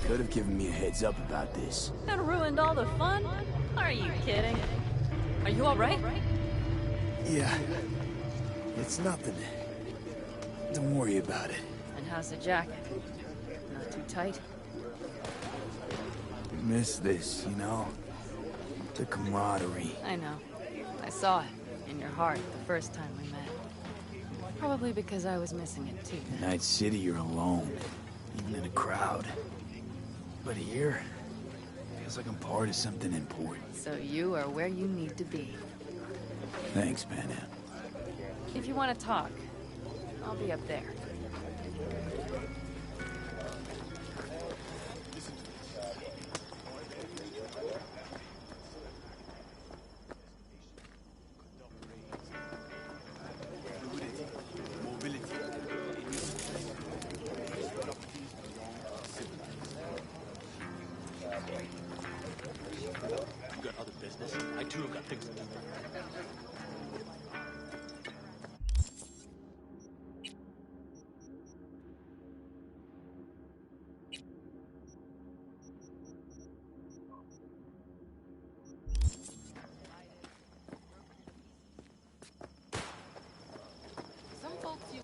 Could have given me a heads up about this. And ruined all the fun? Are you kidding? Are you all right? Yeah. It's nothing. Don't worry about it. And how's the jacket? Not too tight? Miss this, you know? The camaraderie. I know. I saw it in your heart the first time we met. Probably because I was missing it too. In Night City, you're alone. Even in a crowd. But here, feels like I'm part of something important. So you are where you need to be. Thanks, Panam. If you want to talk, I'll be up there. too got things to do. Some folks you...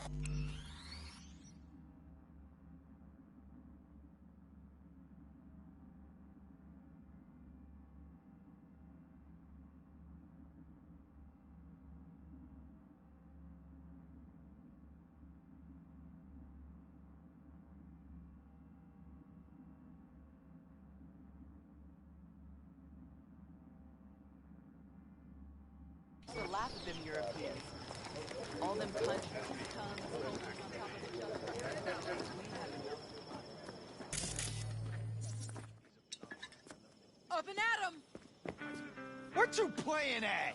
The laugh of them Europeans. All them countries, tongues, cultures on top of each other. Up and at 'em! What you playing at?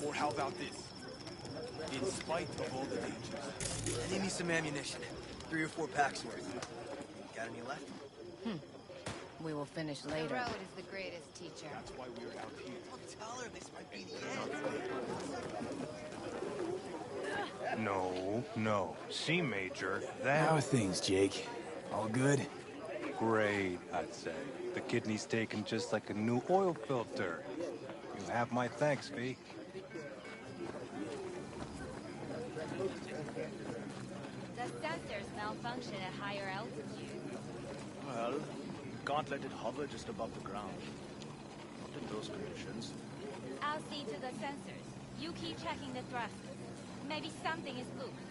Or how about this? In spite of all the dangers. I need me some ammunition. 3 or 4 packs worth. Got any left? We will finish The later. road is the greatest teacher. That's why we're out here. Tell her this might be the end. No. See, Major, How are things, Jake? All good? Great, I'd say. The kidney's taken just like a new oil filter. You have my thanks, V. The sensors malfunction at higher altitude. Well, can't let it hover just above the ground. Not in those conditions. I'll see to the sensors. You keep checking the thrusters. Maybe something is loose.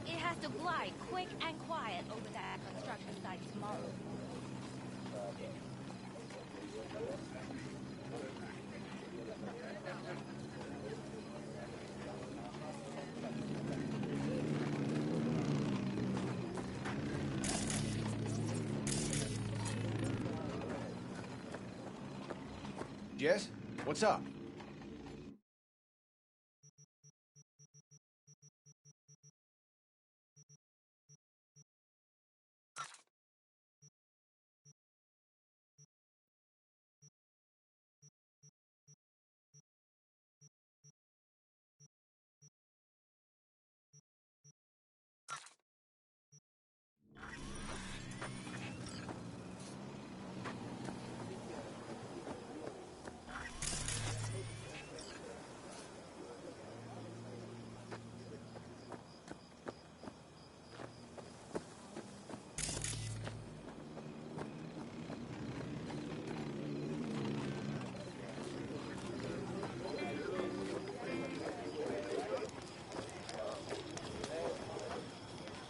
It has to glide quick and quiet over that construction site tomorrow. Jess? What's up?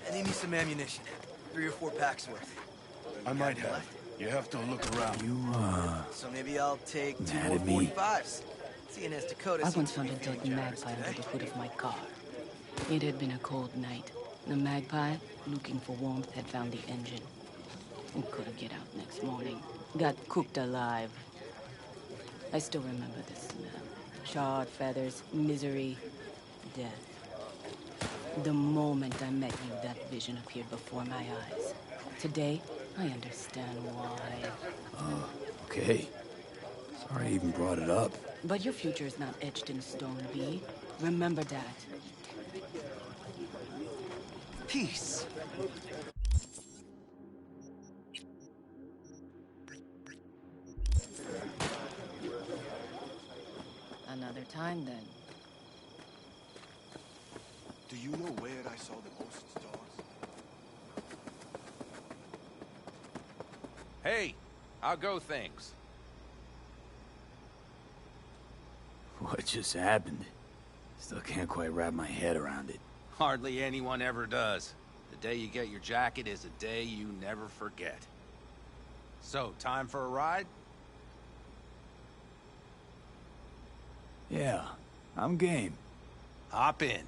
I need me some ammunition. 3 or 4 packs worth. I might have. You have to look around. So maybe I'll take 2 Mad more at me? 45s. Seeing as Dakota I seems once to be found a feeling dead generous magpie under today. the hood of my car. It had been a cold night. The magpie, looking for warmth, had found the engine. It couldn't get out next morning. Got cooked alive. I still remember the smell. Charred feathers, misery, death. The moment I met you, that vision appeared before my eyes. Today, I understand why. Okay. Sorry I even brought it up. But your future is not etched in stone, V. Remember that. Peace. Another time, then. Do you know where I saw the most stars? Hey, how go things? What just happened? Still can't quite wrap my head around it. Hardly anyone ever does. The day you get your jacket is a day you never forget. So, time for a ride? Yeah, I'm game. Hop in.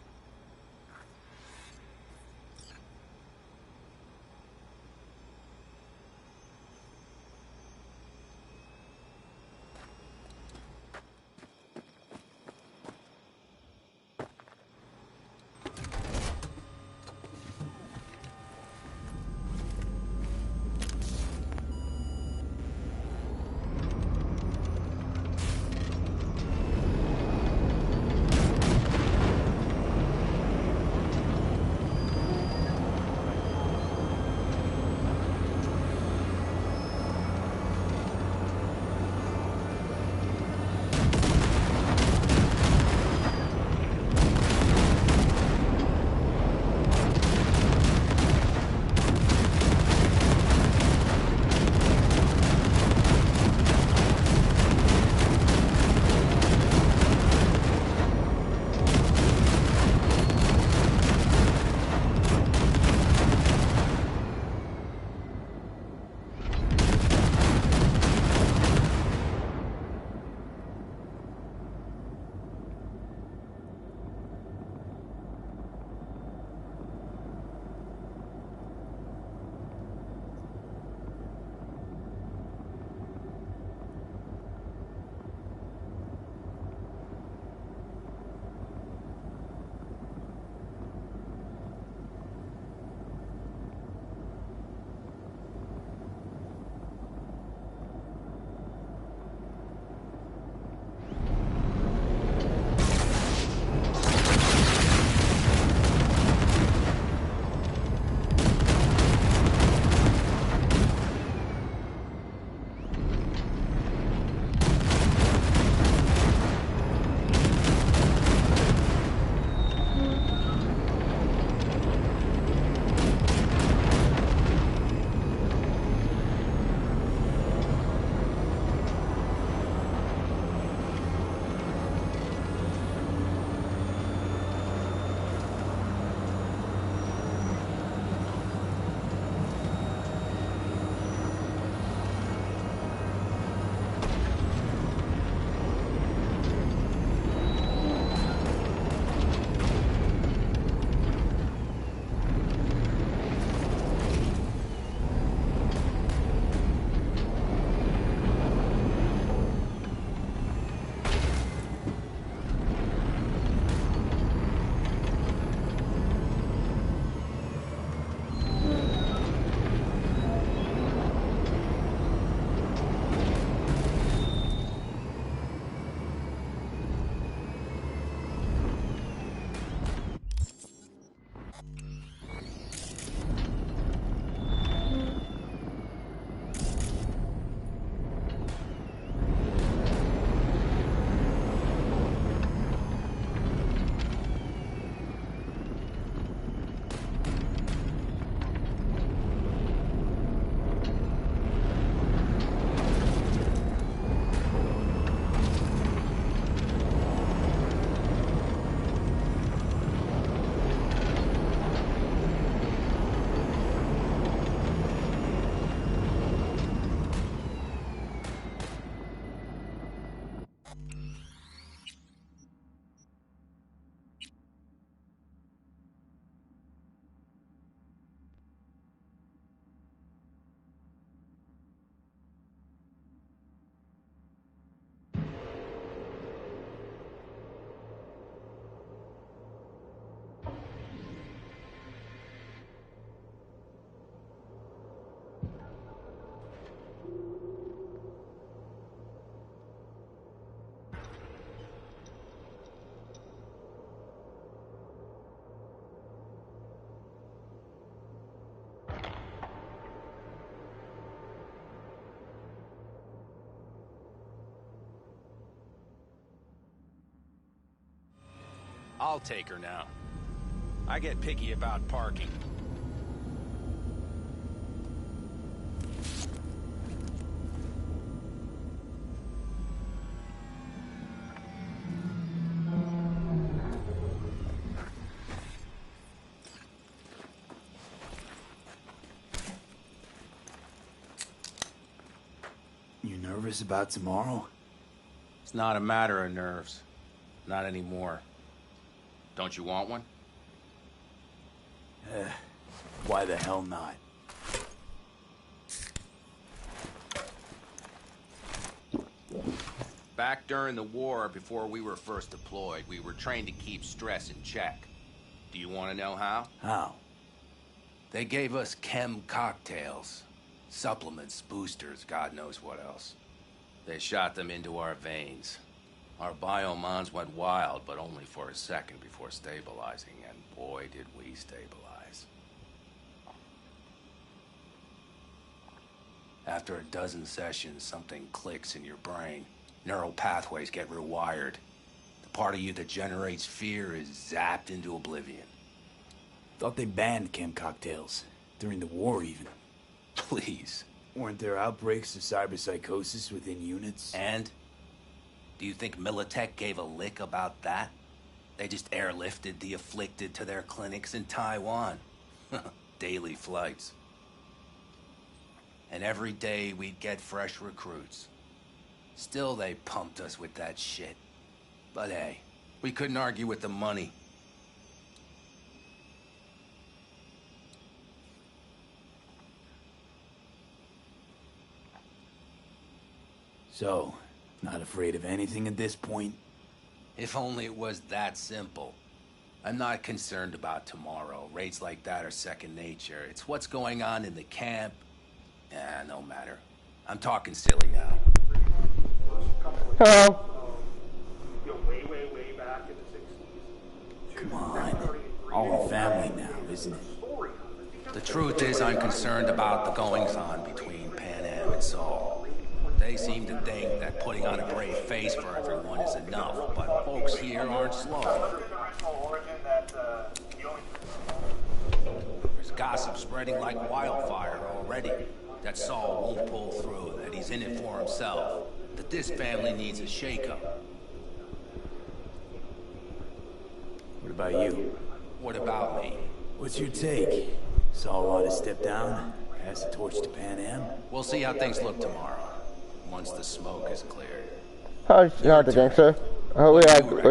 I'll take her now. I get picky about parking. You nervous about tomorrow? It's not a matter of nerves. Not anymore. Don't you want one? Why the hell not? Back during the war, before we were first deployed, we were trained to keep stress in check. Do you want to know how? How? They gave us chem cocktails. Supplements, boosters, God knows what else. They shot them into our veins. Our biomons went wild, but only for a second before stabilizing, and boy did we stabilize. After a dozen sessions, something clicks in your brain. Neural pathways get rewired. The part of you that generates fear is zapped into oblivion. Thought they banned chem cocktails. During the war, even. Please. Weren't there outbreaks of cyberpsychosis within units? And? Do you think Militech gave a lick about that? They just airlifted the afflicted to their clinics in Taiwan. Daily flights. And every day we'd get fresh recruits. Still they pumped us with that shit. But hey, we couldn't argue with the money. So, not afraid of anything at this point? If only it was that simple. I'm not concerned about tomorrow. Raids like that are second nature. It's what's going on in the camp. No matter. I'm talking silly now. Hello. Come on. All in family now, isn't it? The truth is I'm concerned about the goings-on between Pan Am and Saul. They seem to think that putting on a brave face for everyone is enough, but folks here aren't slow. There's gossip spreading like wildfire already. That Saul won't pull through, that he's in it for himself, that this family needs a shakeup. What about you? What about me? What's your take? Saul want to step down? Pass the torch to Pan Am? We'll see how things look tomorrow, once the smoke is cleared. How's the gangster? Oh, we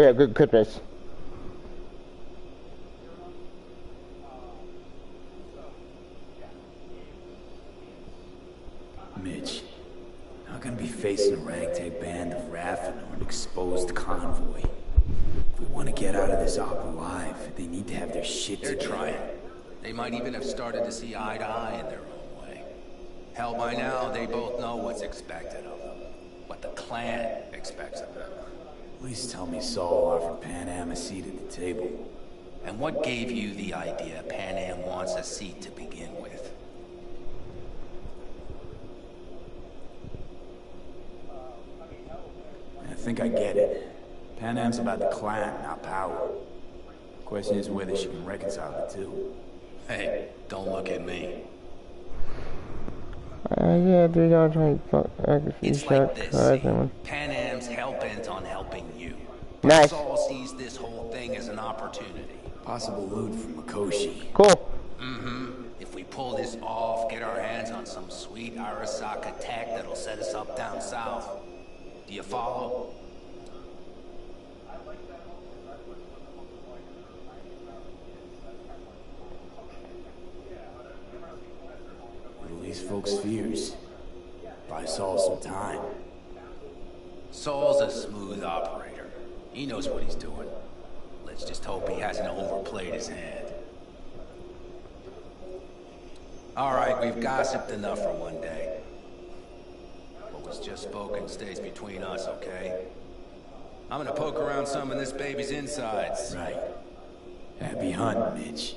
have good Christmas. Mitch, how can we be facing a ragtag band of Raffen or an exposed convoy? If we want to get out of this op alive, they need to have their shit They're together. trying. They might even have started to see eye to eye in their own way. Hell, by now, they both know what's expected of them. What the clan expects of them. Please tell me Saul offered Pan Am a seat at the table. And what gave you the idea Pan Am wants a seat to begin with? I think I get it. Pan Am's about the clan, not power. Question is whether she can reconcile the two. Hey, don't look at me. Yeah, dude, I'm trying to fuck. It's like this, see? Pan Am's hell-bent on helping you. Nice. Saul sees this whole thing as an opportunity. Possible loot from Mikoshi. Cool. Mm-hmm. If we pull this off, get our hands on some sweet Arasaka tech that'll set us up down south. Do you follow? These folks' fears. Buy Saul some time. Saul's a smooth operator. He knows what he's doing. Let's just hope he hasn't overplayed his hand. All right, we've gossiped enough for one day. What was just spoken stays between us, okay? I'm gonna poke around some of this baby's insides. Right. Happy hunting, Mitch.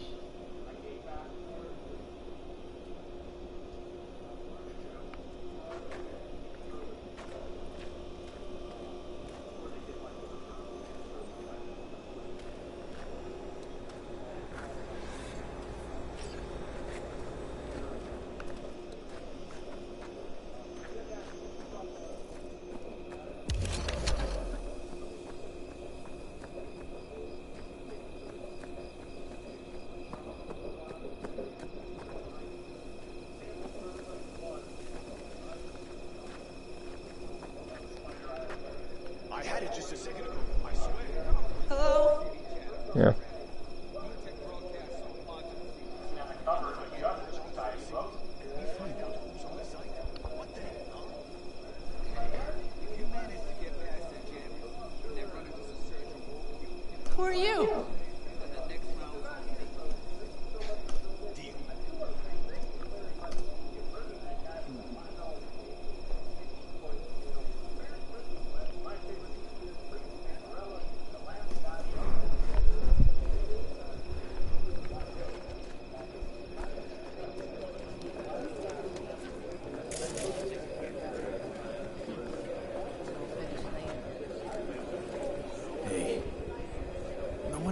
Yeah. Who are you?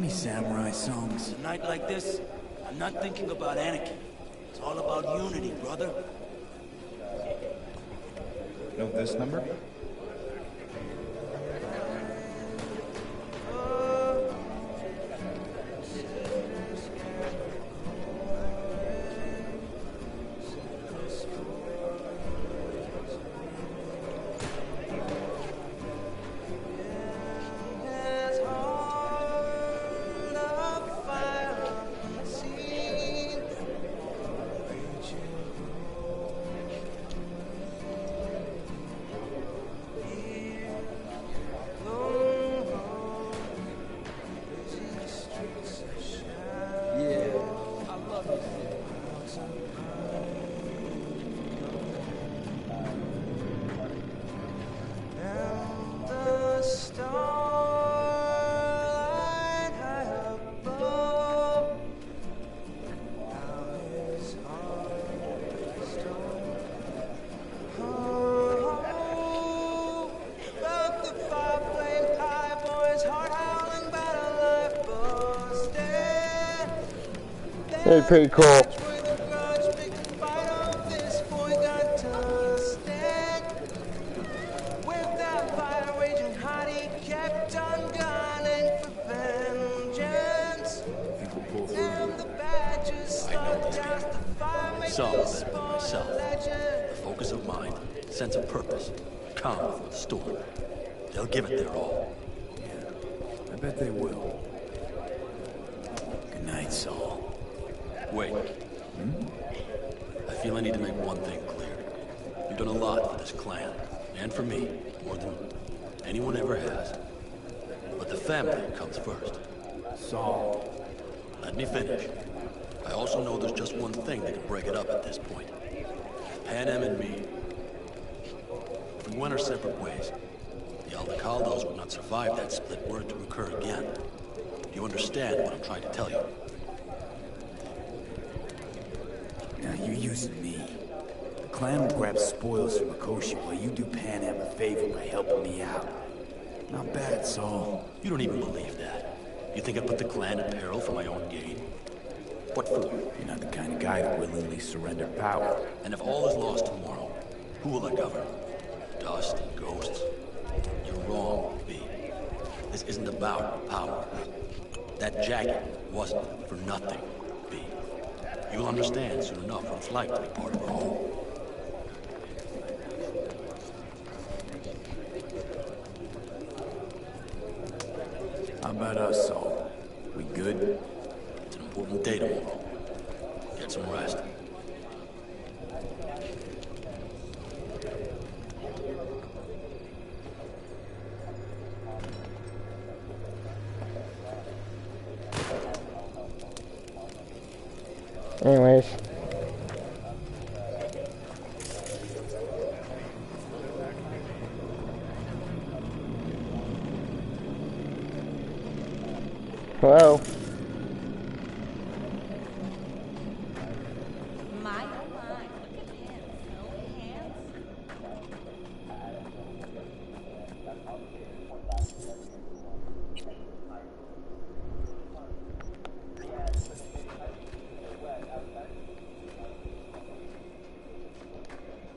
Samurai songs. A night like this, I'm not thinking about anarchy. It's all about unity, brother. Know this number? It's pretty cool. Some better than myself. A focus of mind, sense of purpose, calm before the storm. They'll give it their all. Yeah, I bet they will. Good night, Saul. Wait. I feel I need to make one thing clear. You've done a lot for this clan, and for me, more than anyone ever has. But the family comes first. Saul. Let me finish. I also know there's just one thing that can break it up at this point. Pan Am and me. If we went our separate ways, the Aldecaldos would not survive that split were it to occur again. You understand what I'm trying to tell you? Now you're using me. The clan will grab spoils from Mikoshi while you do Pan Am a favor by helping me out. Not bad, Saul. You don't even believe that. You think I put the clan in peril for my own gain? What for? You're not the kind of guy to willingly surrender power. And if all is lost tomorrow, who will I govern? Dust and ghosts? You're wrong, V. This isn't about power. That jacket wasn't for nothing, V. You'll understand soon enough what it's like to be part of a home. How about us, Saul? We good? It's an important day tomorrow. Get some rest. Anyways. Hello. My, oh my, look at him, so handsome.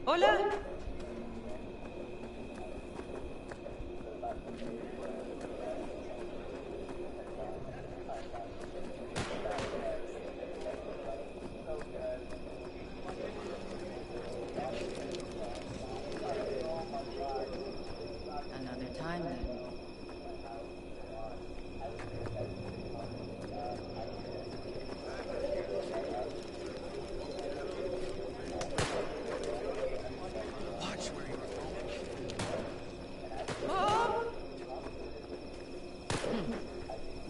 Hola. Another time then. Watch where you're going.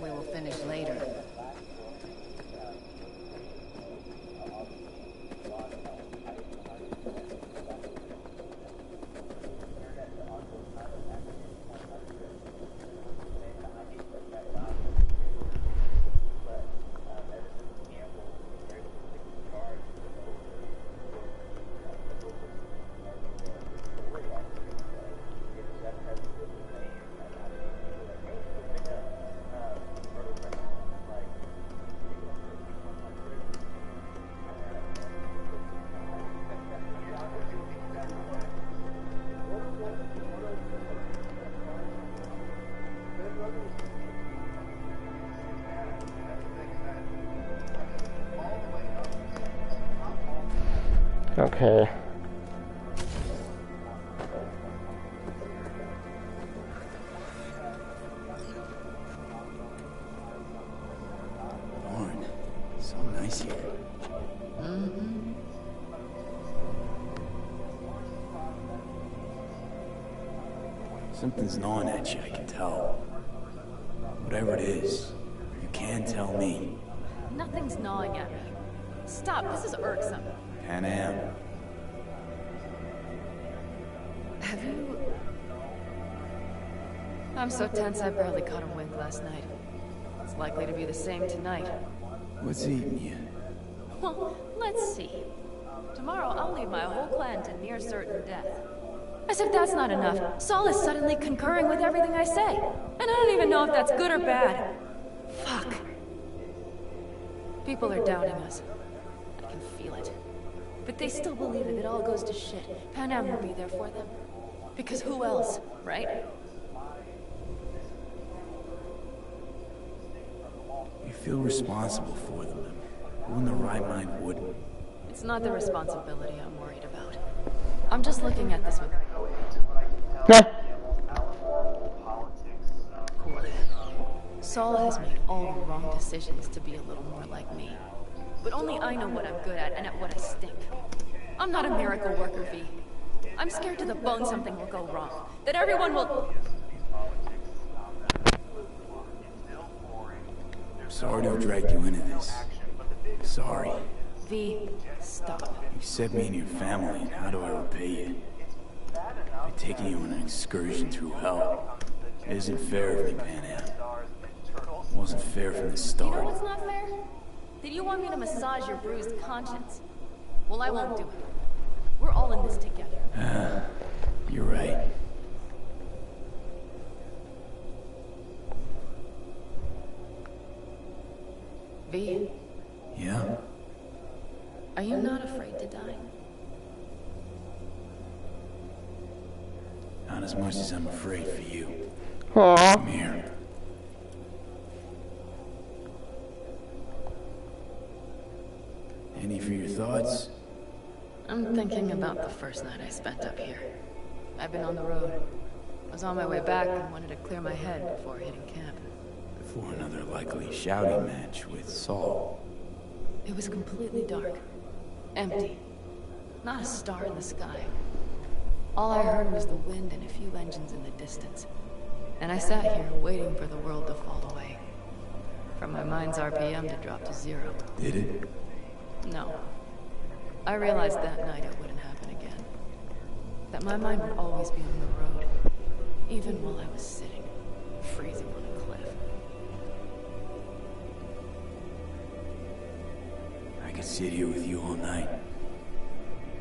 We will finish later. Okay. Lauren, so nice here. Mm-hmm. Something's gnawing at you, I can tell. Whatever it is, you can tell me. Nothing's gnawing at me. Stop, this is irksome. Pan Am. Have you... I'm so tense I barely caught a wink last night. It's likely to be the same tonight. What's eating you? Well, let's see. Tomorrow I'll lead my whole clan to near certain death. As if that's not enough, Saul is suddenly concurring with everything I say. And I don't even know if that's good or bad. Fuck. People are doubting us. I can feel it. But they still believe if it all goes to shit, Pan Am will be there for them. Because who else, right? You feel responsible for them. Who in their right mind wouldn't? It's not the responsibility I'm worried about. I'm just looking at this with... Cool. Saul has made all the wrong decisions to be a little more like me. But only I know what I'm good at and at what I stink. I'm not a miracle worker, V. I'm scared to the bone something will go wrong. That everyone will... I'm sorry to have dragged you into this. Sorry. V, stop. You set me and your family, and how do I repay you? By taking you on an excursion through hell. It isn't fair of me, Pan Am. Wasn't fair from the You know start. what's not fair? Did you want me to massage your bruised conscience? Well, I won't do it. We're all in this together. You're right. V, Yeah? are you not afraid to die? Not as much as I'm afraid for you. Aww. Come here. Any for your thoughts? I'm thinking about the first night I spent up here. I've been on the road. I was on my way back and wanted to clear my head before hitting camp. Before another likely shouting match with Saul. It was completely dark. Empty. Not a star in the sky. All I heard was the wind and a few engines in the distance. And I sat here waiting for the world to fall away. For my mind's RPM to drop to 0. Did it? No. I realized that night it wouldn't happen again. That my mind would always be on the road. Even while I was sitting, freezing on a cliff. I could sit here with you all night.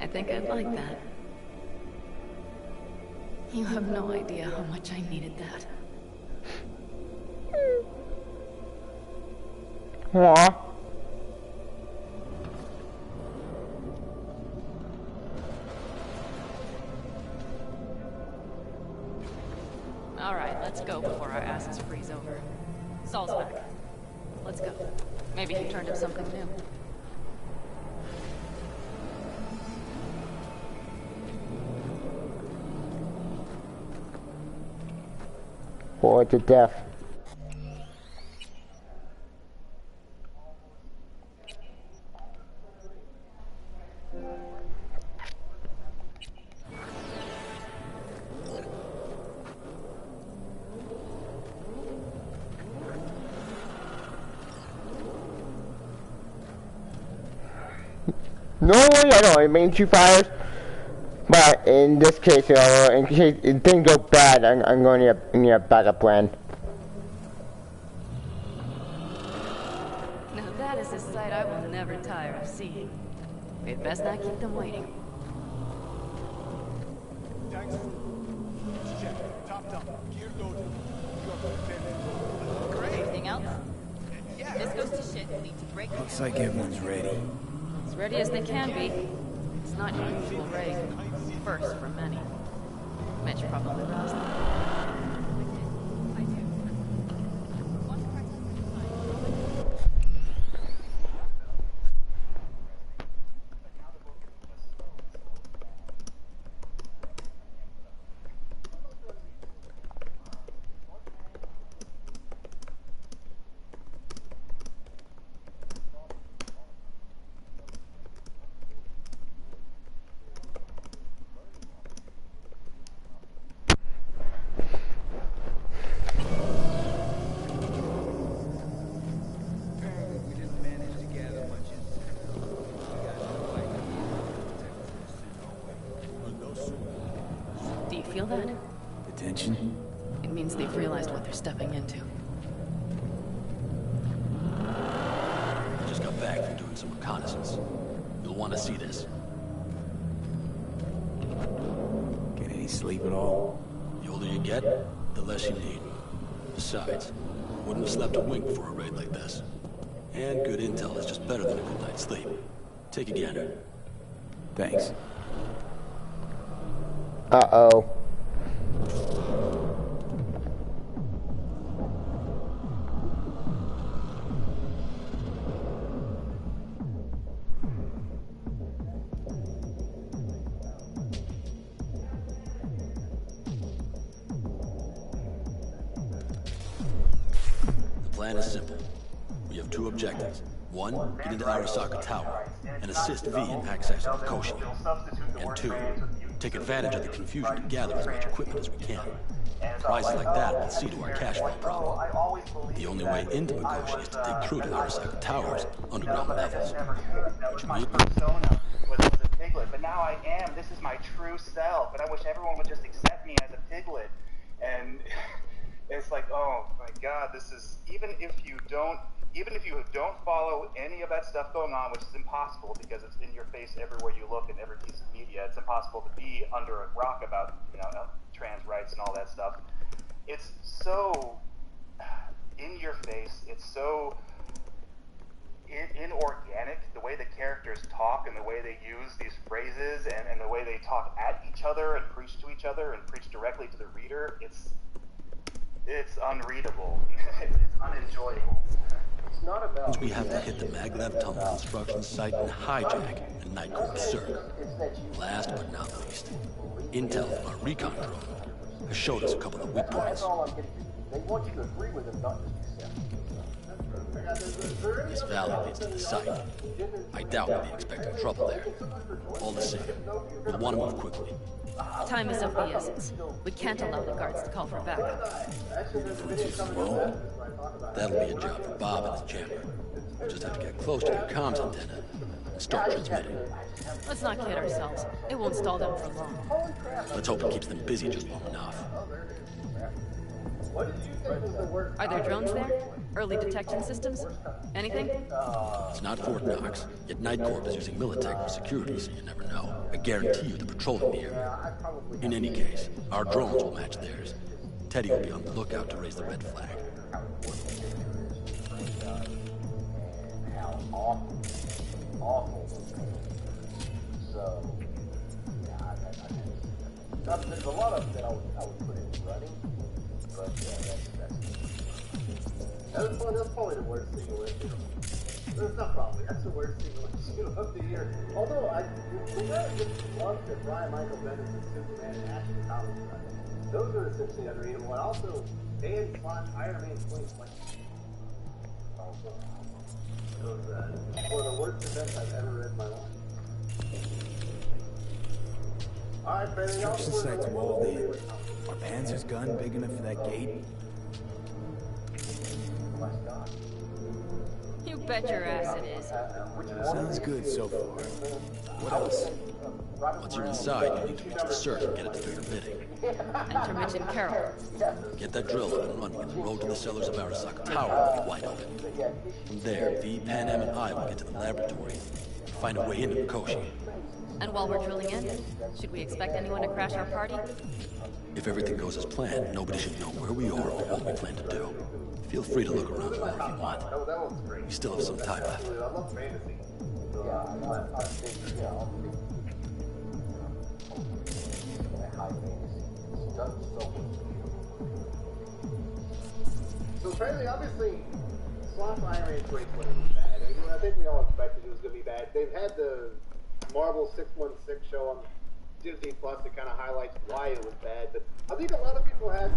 I think I'd like that. You have no idea how much I needed that. Aww. All right, let's go before our asses freeze over. Saul's back. Let's go. Maybe he turned up something new. Bored to death. Normally, I don't main 2 fires, but in this case, in case it didn't go bad, I'm going to need a backup plan. Now that is a sight I will never tire of seeing. We'd best not keep them waiting. Thanks. Check. Top down. Gear loaded. Anything else? This goes to shit. We'll need to break. Looks like everyone's ready. As ready as they can be. It's not your usual raid. First for many. Mitch probably roused them. Feel that? The tension? It means they've realized what they're stepping into. I just got back from doing some reconnaissance. You'll want to see this. Get any sleep at all? The older you get, the less you need. Besides, wouldn't have slept a wink before a raid like this. And good intel is just better than a good night's sleep. Take a gander. Thanks. Uh-oh. The plan is simple. We have 2 objectives. 1, get into Arasaka Tower and assist V in accessing the Koshi. And 2, take advantage of the confusion to gather as much equipment as we can. Prizes like that will see to our cash flow problem. The only way into Mikoshi is to dig through to Arasaka Tower's underground levels. Which My means persona was a piglet, but now I am. This is my true self, and I wish everyone would just accept me as a piglet. And It's like, oh my god, this is, even if you don't follow any of that stuff going on, which is impossible because it's in your face everywhere you look in every piece of media. It's impossible to be under a rock about, trans rights and all that stuff. It's so in your face. It's so inorganic, the way the characters talk and the way they use these phrases and the way they talk at each other and preach to each other and preach directly to the reader. It's unreadable. It's unenjoyable. It's not about... Means we have to hit the maglev tunnel construction site and hijack a Night Court Cirque. Last but not least, intel from our recon drone has showed us a couple of weak points. They want you to agree with them, not just accept. This valley leads to the site. I doubt we'll be expecting trouble there. All the same, we'll want to move quickly. Time is of the essence. We can't allow the guards to call for backup. That'll be a job for Bob and his jammer. We'll just have to get close to your comms antenna and start transmitting. Let's not kid ourselves. It won't stall them for long. Let's hope it keeps them busy just long enough. Are there drones there? Early detection systems? Anything? It's not Fort Knox, yet Night Corp is using Militech for security, so you never know. I guarantee you they're patrolling the area. In any case, our drones will match theirs. Teddy will be on the lookout to raise the red flag. How awful. So, yeah, there's a lot of that I would put in running, but that's probably the worst single issue. That's not probably, that's the worst single issue of the year. Although, we gotta just love that Brian Michael Bendis and Superman and Action Comics running. Those are essentially unreadable, and also Iron Man Swing. It was one of the worst events I've ever read in my life. Alright, Brandon, Construction site's walled in. Are Panzer's gun big enough for that gate? You bet your ass it is. Sounds good so far. What else? Once you're inside, you need to reach the Cirque and get it to do your bidding. Enter Mitch and Carol. Get that drill up and running, and the road to the cellars of Arasaka Tower will be wide open. From there, V, Pan Am, and I will get to the laboratory and find a way into Mikoshi. And while we're drilling in, should we expect anyone to crash our party? If everything goes as planned, nobody should know where we are or what we plan to do. Feel free to look around more if you want. We still have some time left. So apparently, obviously, Slash Iron Man Break was bad. I think we all expected it was going to be bad. They've had the Marvel 616 show on Disney Plus that kind of highlights why it was bad. But I think a lot of people had,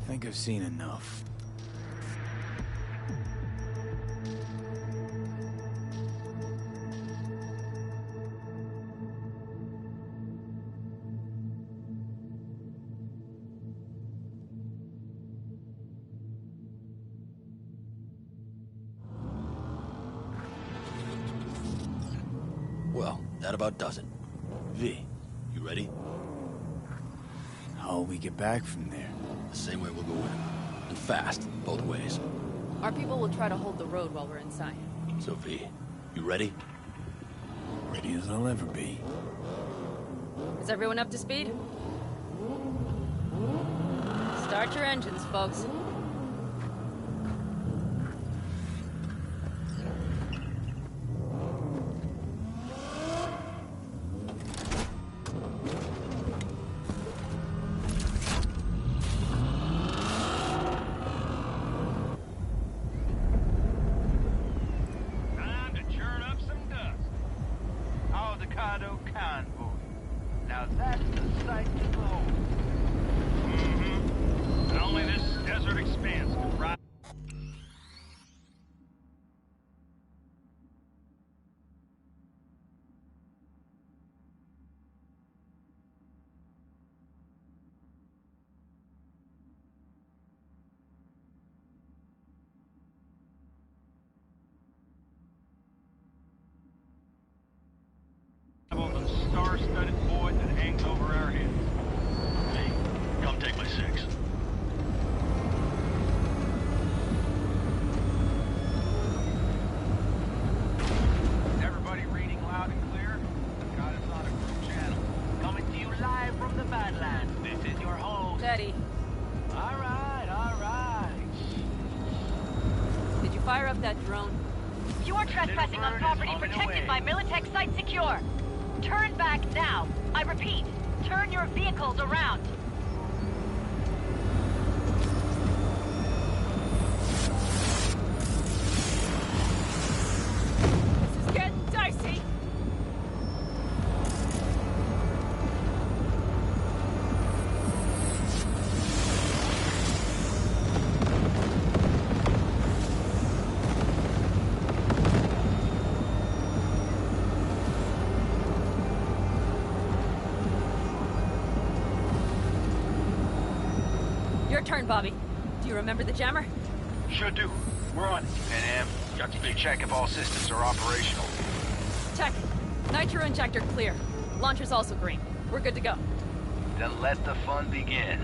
I think I've seen enough. That about does it. V, You ready? how'll we get back from there? The same way we'll go in. And fast, both ways. Our people will try to hold the road while we're inside. So V, you ready? Ready as I'll ever be. Is everyone up to speed? Start your engines, folks. Time to churn up some dust. Avocado convoy. Now that's the sight to behold. And only this desert expanse can ride. On the star-studded void that hangs over our heads. Hey, come take my 6. Everybody reading loud and clear? Got us on a group channel. Coming to you live from the Badlands. This is your host. Steady. All right. Did you fire up that drone? You are trespassing on property protected by Militech Site Secure. Turn back now. I repeat, turn your vehicles around. This is getting dicey. Your turn, Bobby. Do you remember the jammer? Sure do. We're on it. Pan Am, you check if all systems are operational. Check. Nitro injector clear. Launcher's also green. We're good to go. Then let the fun begin.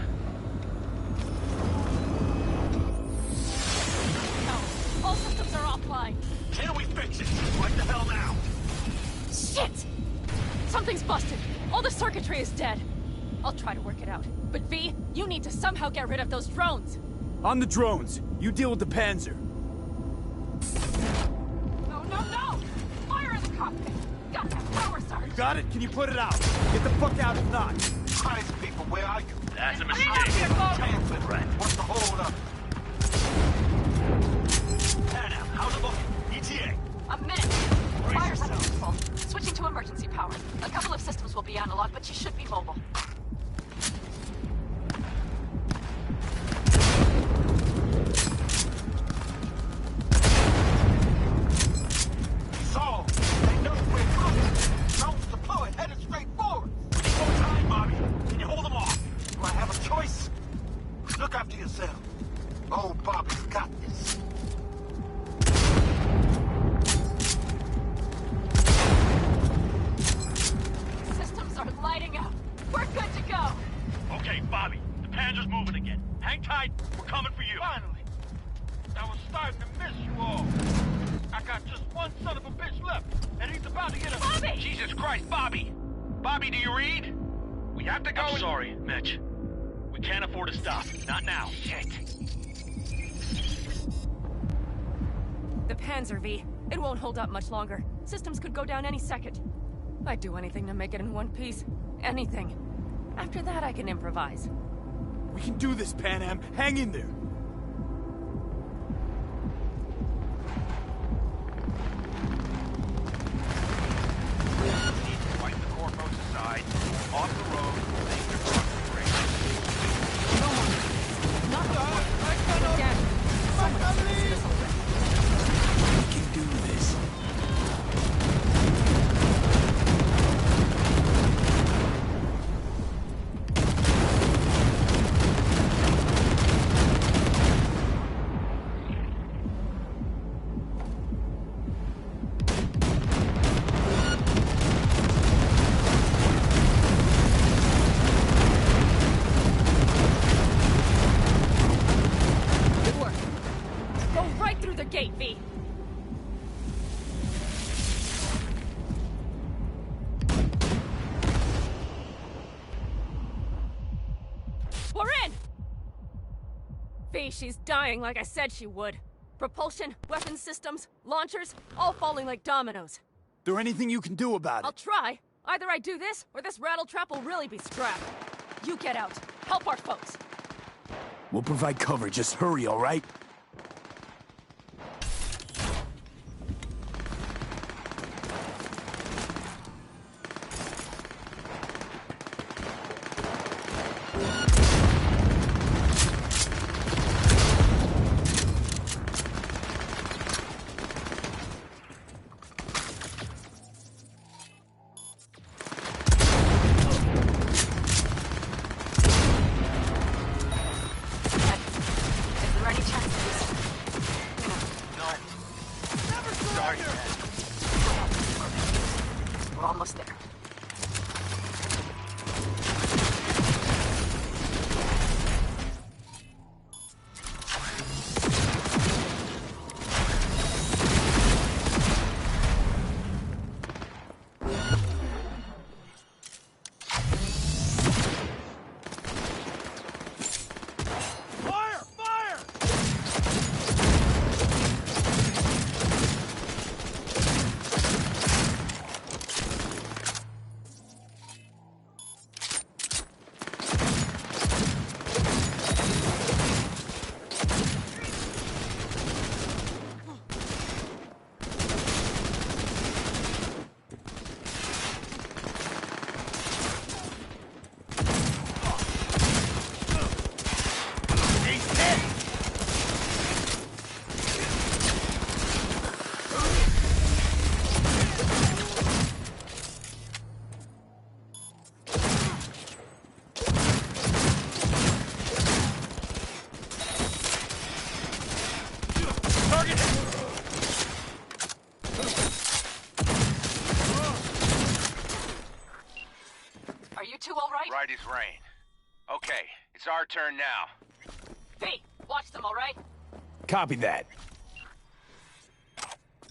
No. All systems are offline. Can we fix it? What the hell now? Shit! Something's busted. All the circuitry is dead. I'll try to work it out. But V, you need to somehow get rid of those drones. On the drones. You deal with the Panzer. No! Fire in the cockpit! Got that power surge! Got it? Can you put it out? Get the fuck out if not. Christ, people, where are you? That's a mistake. What's the hold up? Anna, how's it looking? ETA. A minute! Fire successful. Switching to emergency power. A couple of systems will be analog, but you should be mobile. So, they know we're coming. Drones deployed, headed straight forward. We need more time, Bobby. Can you hold them off? Do I have a choice? Look after yourself. Oh, Bobby's got this. Systems are lighting up. We're good to go. Okay, Bobby. The Panzer's moving again. Hang tight. We're coming for you. Finally. I was starting to miss you all. I got just one son of a bitch left, and he's about to get a... Bobby! Jesus Christ, Bobby! Bobby, do you read? We have to go. I'm sorry, Mitch. We can't afford to stop. Not now. Shit. The Panzer V. It won't hold up much longer. Systems could go down any second. I'd do anything to make it in one piece. Anything. After that, I can improvise. We can do this, Pan Am. Hang in there. Wipe the corpos aside. Off the road. Make the crossing break. Not before. Dad, someone fix this already. We can do this. V, she's dying like I said she would. Propulsion, weapon systems, launchers, all falling like dominoes. There anything you can do about it? I'll try. Either I do this, or this rattletrap will really be scrapped. You get out. Help our folks. We'll provide cover. Just hurry, all right? We're almost there. Right as rain. Okay, it's our turn now. V, watch them, all right? Copy that.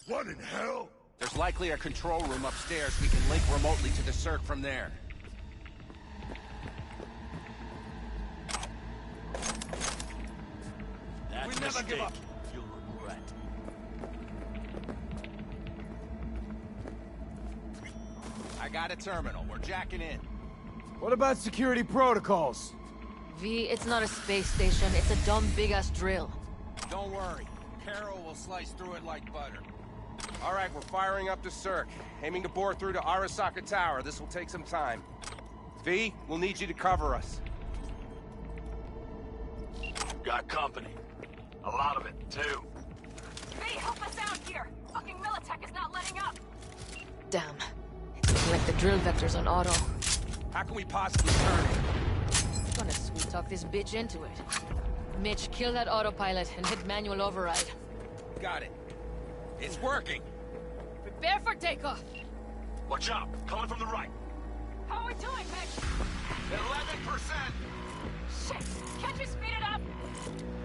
What in hell? There's likely a control room upstairs. We can link remotely to the circ from there. We never give up. You'll regret. I got a terminal. We're jacking in. What about security protocols? V, it's not a space station. It's a dumb big-ass drill. Don't worry. Carol will slice through it like butter. All right, we're firing up the circ. Aiming to bore through to Arasaka Tower. This will take some time. V, we'll need you to cover us. Got company. A lot of it, too. V, help us out here! Fucking Militech is not letting up! Damn. It's like the drill vector's on auto. How can we possibly turn it? Gonna sweet talk this bitch into it. Mitch, kill that autopilot and hit manual override. Got it. It's working. Prepare for takeoff. Watch out. Coming from the right. How are we doing, Mitch? 11%. Shit! Can't you speed it up?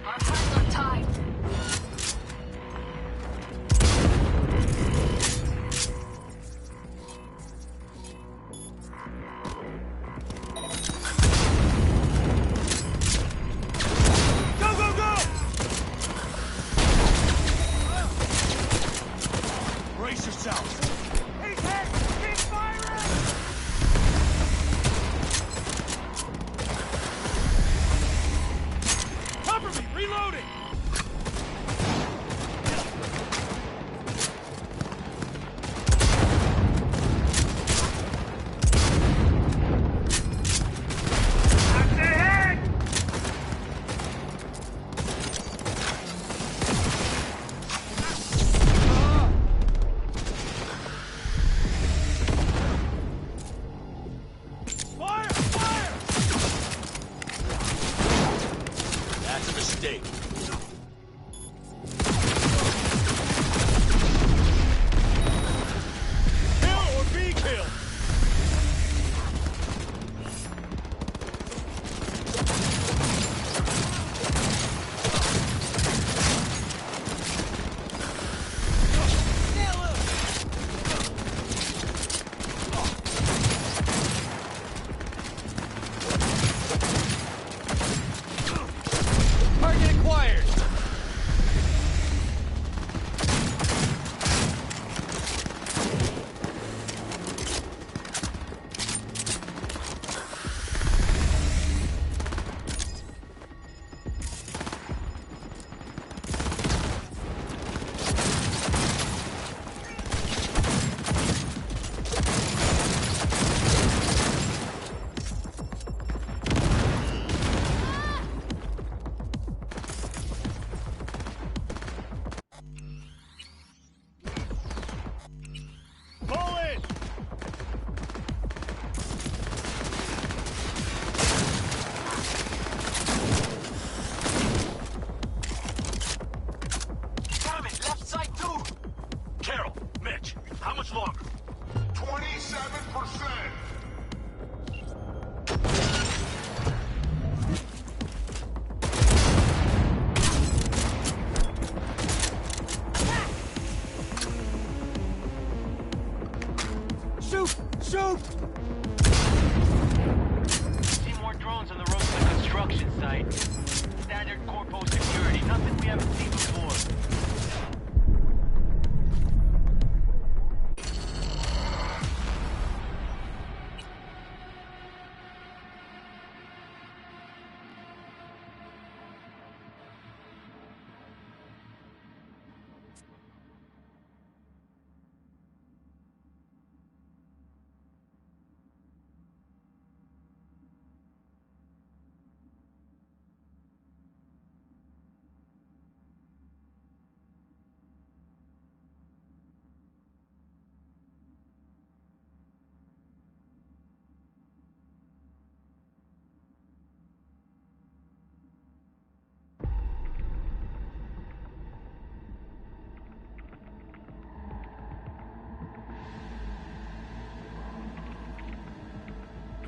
Our hands are tied. Shoot! See more drones on the road to the construction site. Standard corpo security, nothing we haven't seen before.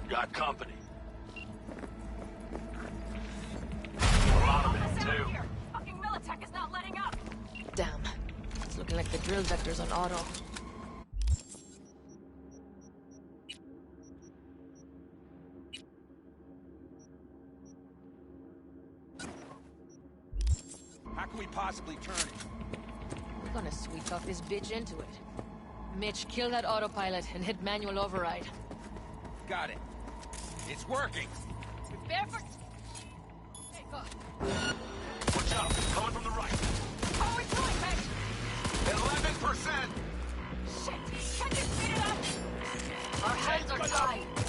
Got company. A lot of it, too. Fucking Militech is not letting up. Damn. It's looking like the drill vector's on auto. How can we possibly turn it? We're gonna sweep off this bitch into it. Mitch, kill that autopilot and hit manual override. Got it. It's working. Prepare for... Take off. Watch out, coming from the right. How are we doing, Mitch? 11%! Shit! Can you speed it up? Our hands are tied.